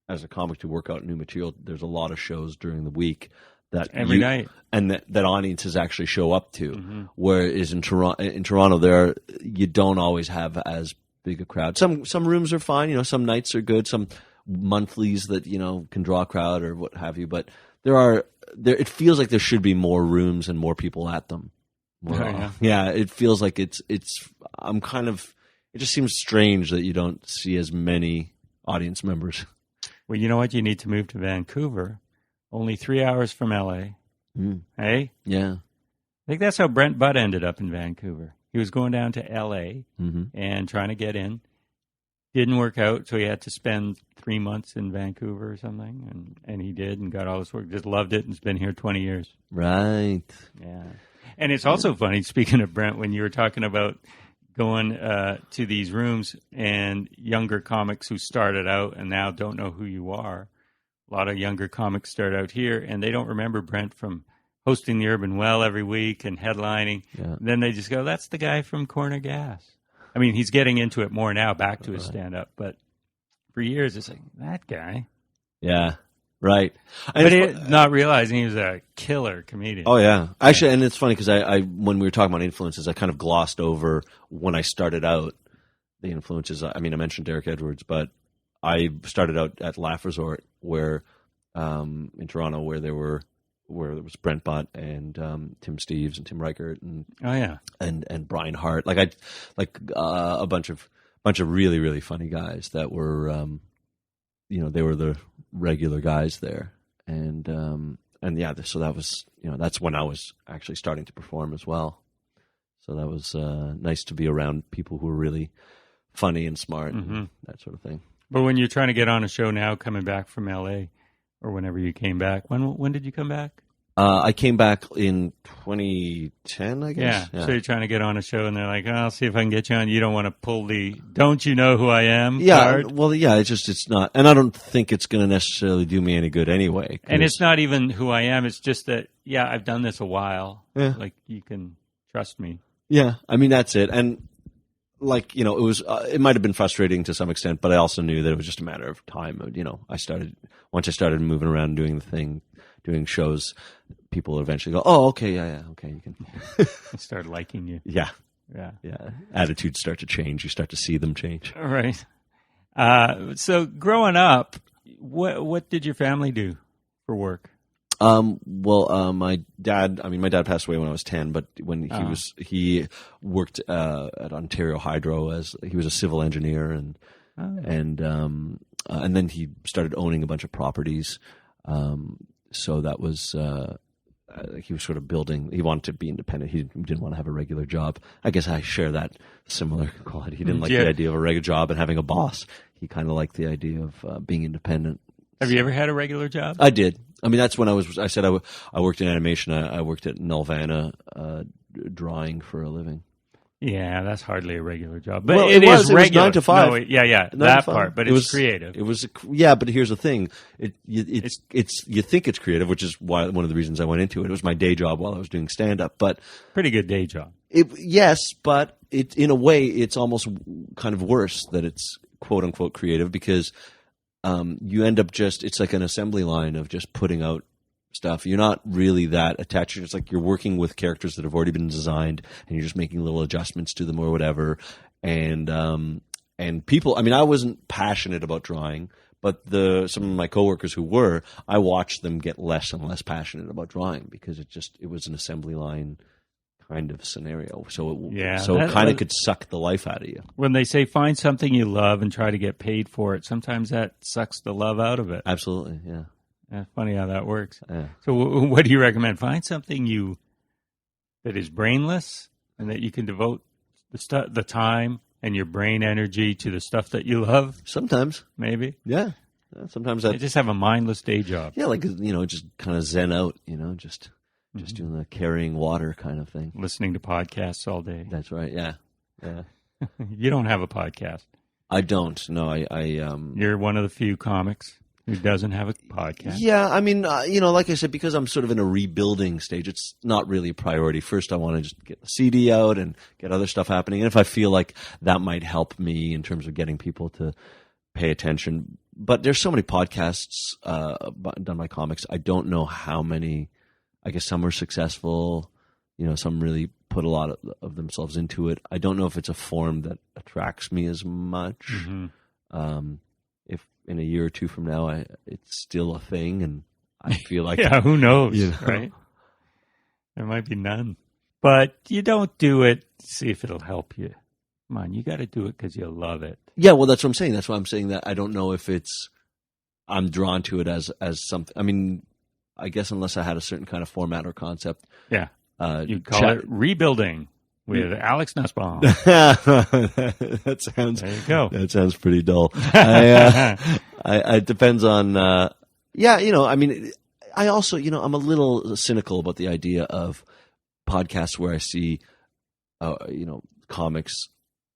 as a comic, to work out new material. There's a lot of shows during the week that every night, and that audiences actually show up to. Whereas in Toronto, you don't always have as big a crowd. Some rooms are fine. Some nights are good. Some monthlies that can draw a crowd or what have you. But it feels like there should be more rooms and more people at them. Yeah, it feels like it's. I'm kind of. It just seems strange that you don't see as many audience members. Well, you know what? You need to move to Vancouver. Only 3 hours from LA. Hey? Yeah. I think that's how Brent Budd ended up in Vancouver. He was going down to LA and trying to get in. Didn't work out, so he had to spend 3 months in Vancouver or something, and he did and got all this work. Just loved it and has been here 20 years. Right. Yeah. And it's also funny, speaking of Brent, when you were talking about going to these rooms and younger comics who started out and now don't know who you are. A lot of younger comics start out here, and they don't remember Brent from hosting the Urban Well every week and headlining. Yeah. Then they just go, that's the guy from Corner Gas. I mean, he's getting into it more now, back to his stand-up. But for years, it's like, that guy. Yeah. Right. And But not realizing he was a killer comedian. oh yeah, actually, and it's funny because I when we were talking about influences, I kind of glossed over when I started out the influences. I mean, I mentioned Derek Edwards, but I started out at Laugh Resort, where in Toronto, where there was Brent Butt and Tim Steeves and Tim Reichert and Oh yeah. and Brian Hart, a bunch of really really funny guys that were they were the regular guys there, and yeah, so that was that's when I was actually starting to perform as well. So that was nice to be around people who were really funny and smart and that sort of thing. But when you're trying to get on a show now, coming back from LA, or whenever you came back, when did you come back? I came back in 2010, I guess. Yeah. So you're trying to get on a show, and they're like, "Oh, I'll see if I can get you on." You don't want to pull the "Don't you know who I am" card. Well, yeah. It's not, and I don't think it's going to necessarily do me any good anyway. And it's not even who I am. It's just that, yeah, I've done this a while. Yeah. Like, you can trust me. Yeah, I mean that's it, and it was. It might have been frustrating to some extent, but I also knew that it was just a matter of time. Once I started moving around and doing the thing, doing shows, people would eventually go, "Oh, okay, yeah, okay, you can." They start liking you. Yeah. Yeah. Attitudes start to change. You start to see them change. All right. So growing up, what did your family do for work? My dad passed away when I was 10, but when he worked at Ontario Hydro as he was a civil engineer, and then he started owning a bunch of properties. So that was he was sort of building. He wanted to be independent. He didn't want to have a regular job. I guess I share that similar quality. He didn't like the idea of a regular job and having a boss. He kind of liked the idea of being independent. Have you ever had a regular job? I did. I mean, that's when I said I worked in animation. I worked at Nelvana drawing for a living. Yeah, that's hardly a regular job. But Well, it is regular. was 9 to 5. No, yeah, 9 that to 5. part. But it's creative. It was, but here's the thing. You think it's creative, which is why one of the reasons I went into it. It was my day job while I was doing stand-up. But pretty good day job. yes, but in a way, it's almost kind of worse that it's quote-unquote creative because you end up it's like an assembly line of just putting out stuff. You're not really that attached. It's like you're working with characters that have already been designed, and you're just making little adjustments to them or whatever. And people. I mean, I wasn't passionate about drawing, but some of my coworkers who were, I watched them get less and less passionate about drawing because it was an assembly line kind of scenario. So it kind of could suck the life out of you. When they say find something you love and try to get paid for it, sometimes that sucks the love out of it. Absolutely, yeah. Yeah, funny how that works. Yeah. So what do you recommend? Find something that is brainless and that you can devote the time and your brain energy to the stuff that you love. Sometimes. Maybe. Yeah. Sometimes you just have a mindless day job. Yeah, like, just kind of zen out, just doing the carrying water kind of thing. Listening to podcasts all day. That's right, yeah. You don't have a podcast. I don't, no. You're one of the few comics who doesn't have a podcast. Yeah, I mean, like I said, because I'm sort of in a rebuilding stage, it's not really a priority. First, I want to just get the CD out and get other stuff happening. And if I feel like that might help me in terms of getting people to pay attention. But there's so many podcasts done by comics. I don't know how many. I guess some are successful. Some really put a lot of themselves into it. I don't know if it's a form that attracts me as much. Mm-hmm. If in a year or two from now, it's still a thing, and I feel like yeah, who knows, right? There might be none, but you don't do it. See if it'll help you. Come on, you got to do it because you love it. Yeah, well, that's what I'm saying. That's why I'm saying that I don't know if I'm drawn to it as something. I mean, I guess unless I had a certain kind of format or concept. Yeah. You'd call it Rebuilding with Alex Nussbaum. That sounds. There you go. That sounds pretty dull. It depends on. I mean, I also, I'm a little cynical about the idea of podcasts where I see, comics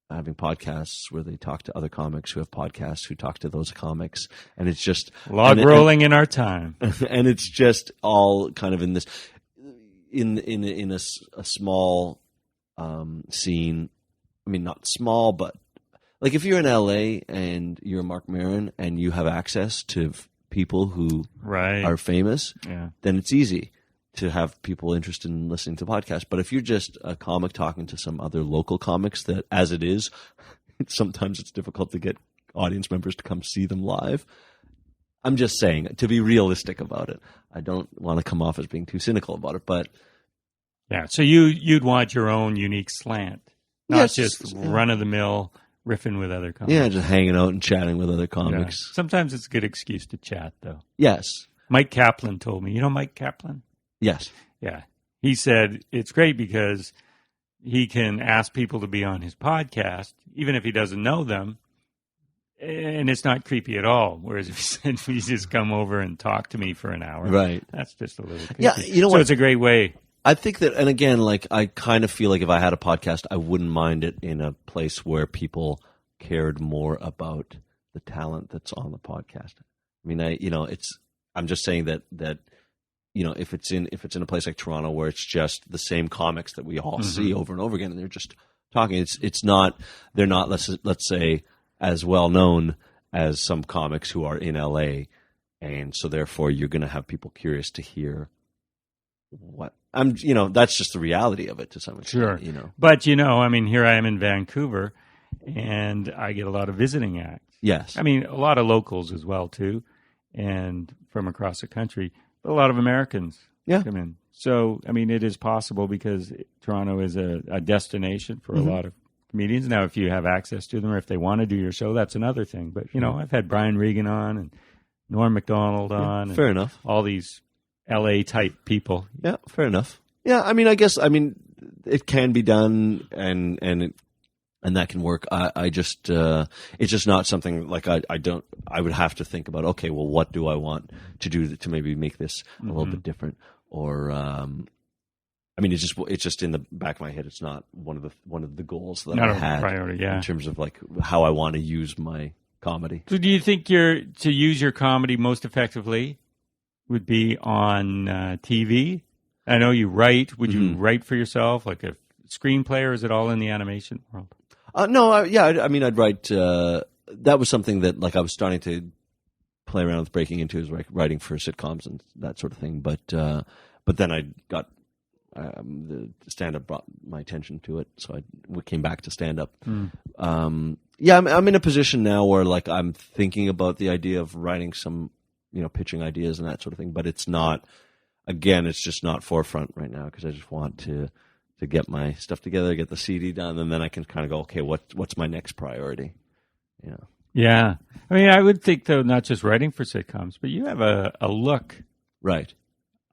having podcasts where they talk to other comics who have podcasts who talk to those comics, and it's just rolling in our time, and it's just all kind of in this. In a small scene. I mean, not small, but like if you're in LA and you're Mark Maron and you have access to people who Right. are famous, Yeah. then it's easy to have people interested in listening to podcasts. But if you're just a comic talking to some other local comics, that as it is, sometimes it's difficult to get audience members to come see them live. I'm just saying, to be realistic about it. I don't want to come off as being too cynical about it, but Yeah. So you'd want your own unique slant, not Yes, just yeah. run of the mill riffing with other comics. yeah, just hanging out and chatting with other Yeah. comics. Sometimes it's a good excuse to chat, though. Yes, Mike Kaplan told me. You know Mike Kaplan? yes, Yeah. He said it's great because he can ask people to be on his podcast, even if he doesn't know them, and it's not creepy at all. Whereas if he said, "You just come over and talk to me for an hour," right. that's just a little creepy. Yeah, you know so what? it's a great way. I think that, and again, like I kind of feel like if I had a podcast, I wouldn't mind it in a place where people cared more about the talent that's on the podcast. I mean, I'm just saying that if it's in a place like Toronto where it's just the same comics that we all see over and over again, and they're just talking, they're not let's say as well known as some comics who are in LA, and so therefore you're going to have people curious to hear what that's just the reality of it to some extent. Sure. But here I am in Vancouver, and I get a lot of visiting acts. Yes. I mean, a lot of locals as well too, and from across the country. But a lot of Americans come in. So it is possible because Toronto is a destination for a lot of comedians. Now, if you have access to them or if they want to do your show, that's another thing. But I've had Brian Regan on and Norm Macdonald on. Fair and enough. All these LA type people. Yeah, fair enough. Yeah, I guess it can be done, and that can work. I just it's just not something like I would have to think about. Okay, well, what do I want to do to maybe make this a little bit different? Or it's just in the back of my head. It's not one of the goals that Not I a had priority, yeah. in terms of like how I want to use my comedy. So do you think to use your comedy most effectively would be on TV? I know you write. Would you write for yourself, like a screenplay, or is it all in the animation world? No, I'd write. That was something that like I was starting to play around with breaking into, is like writing for sitcoms and that sort of thing. But then I got the stand-up brought my attention to it, so we came back to stand-up. I'm in a position now where like I'm thinking about the idea of writing some, pitching ideas and that sort of thing. But it's not. Again, it's just not forefront right now because I just want to get my stuff together, get the CD done, and then I can kind of go, okay, what's my next priority? Yeah. I would think, though, not just writing for sitcoms, but you have a look. Right.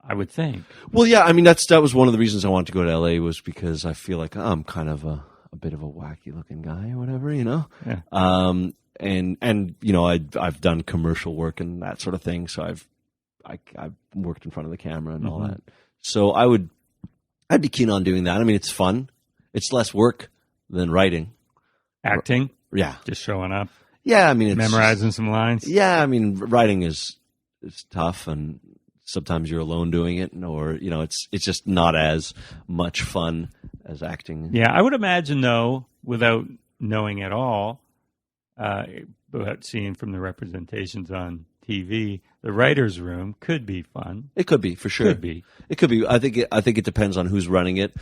I would think. Well, yeah, that was one of the reasons I wanted to go to LA, was because I feel like I'm kind of a bit of a wacky looking guy or whatever, Yeah. And I've done commercial work and that sort of thing, so I've worked in front of the camera and all that. So I'd be keen on doing that. It's fun. It's less work than writing. Acting? Yeah. Just showing up? Yeah, it's memorizing some lines? Yeah, writing is tough, and sometimes you're alone doing it, or it's just not as much fun as acting. Yeah, I would imagine, though, without knowing at all, but seeing from the representations on TV, the writer's room could be fun. It could be, for sure. It could be. I think it depends on who's running it.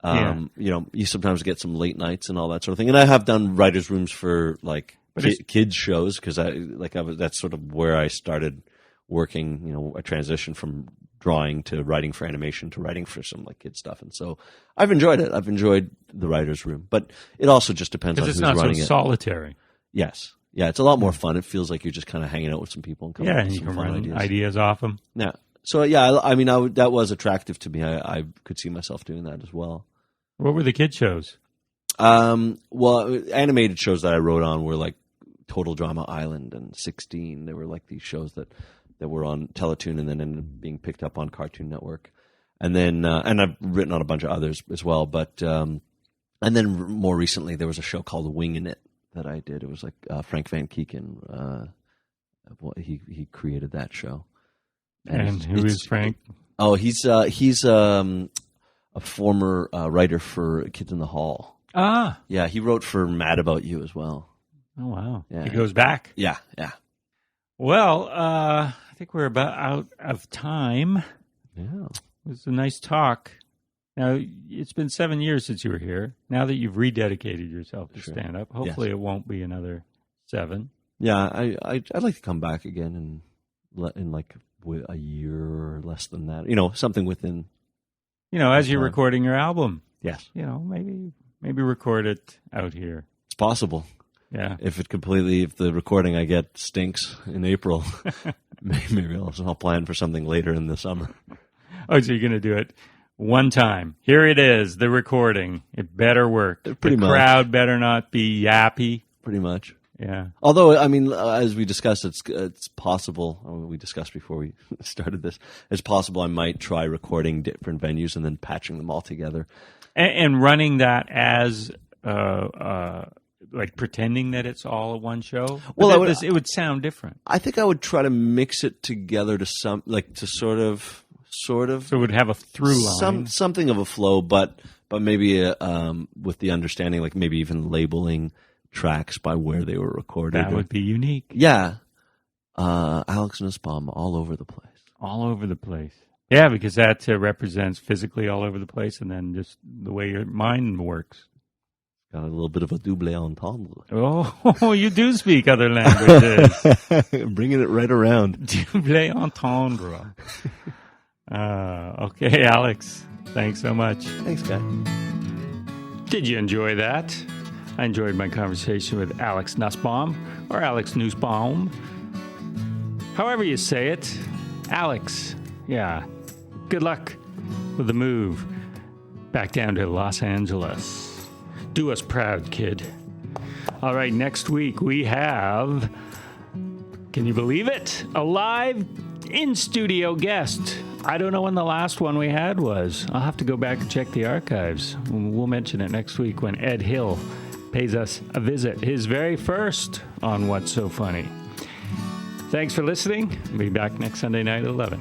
You sometimes get some late nights and all that sort of thing. And I have done writers' rooms for like kids shows, because that's sort of where I started working. I transitioned from drawing to writing for animation to writing for some like kid stuff, and so I've enjoyed it. I've enjoyed the writers' room, but it also just depends on who's running it. It's not so solitary. Yes. Yeah, it's a lot more fun. It feels like you're just kind of hanging out with some people and coming up with you some can fun run ideas. ideas off them. Yeah. So that was attractive to me. I could see myself doing that as well. What were the kid shows? Well, animated shows that I wrote on were like Total Drama Island and 16. They were like these shows that were on Teletoon and then ended up being picked up on Cartoon Network. And then and I've written on a bunch of others as well. But and then more recently there was a show called Wingin' It that I did. It was like Frank Van Keeken. He created that show. And who is Frank? Oh, he's a former writer for Kids in the Hall. Ah, yeah, he wrote for Mad About You as well. Oh wow, yeah. He goes back. Yeah. Well, think we're about out of time. Yeah. It was a nice talk. Now, it's been 7 years since you were here. Now that you've rededicated yourself to stand-up, hopefully it won't be another 7. Yeah, I'd like to come back again in like a year or less than that. Something within. As you're recording your album. Yes. Maybe record it out here. It's possible. Yeah. If the recording I get stinks in April, maybe I'll plan for something later in the summer. Oh, so you're going to do it one time. Here it is, the recording. It better work. Pretty much. The crowd better not be yappy. Pretty much. Yeah. Although, I mean, as we discussed, it's possible. We discussed before we started this. It's possible I might try recording different venues and then patching them all together. And running that as like pretending that it's all one show. Well, it would sound different. I think I would try to mix it together to sort of. So it would have a through line. Something of a flow, but maybe with the understanding, like maybe even labeling tracks by where they were recorded. That would be unique. Yeah. Alex Nussbaum all over the place. All over the place. Yeah, because that represents physically all over the place and then just the way your mind works. Got a little bit of a double entendre. Oh, you do speak other languages. Bringing it right around. Double entendre. Okay, Alex. Thanks so much. Thanks, guy. Did you enjoy that? I enjoyed my conversation with Alex Nussbaum, or Alex Nussbaum. However you say it. Alex. Yeah. Good luck with the move back down to Los Angeles. Do us proud, kid. All right, next week we have, can you believe it? A live in-studio guest. I don't know when the last one we had was. I'll have to go back and check the archives. We'll mention it next week when Ed Hill pays us a visit, his very first on What's So Funny. Thanks for listening. We'll be back next Sunday night at 11.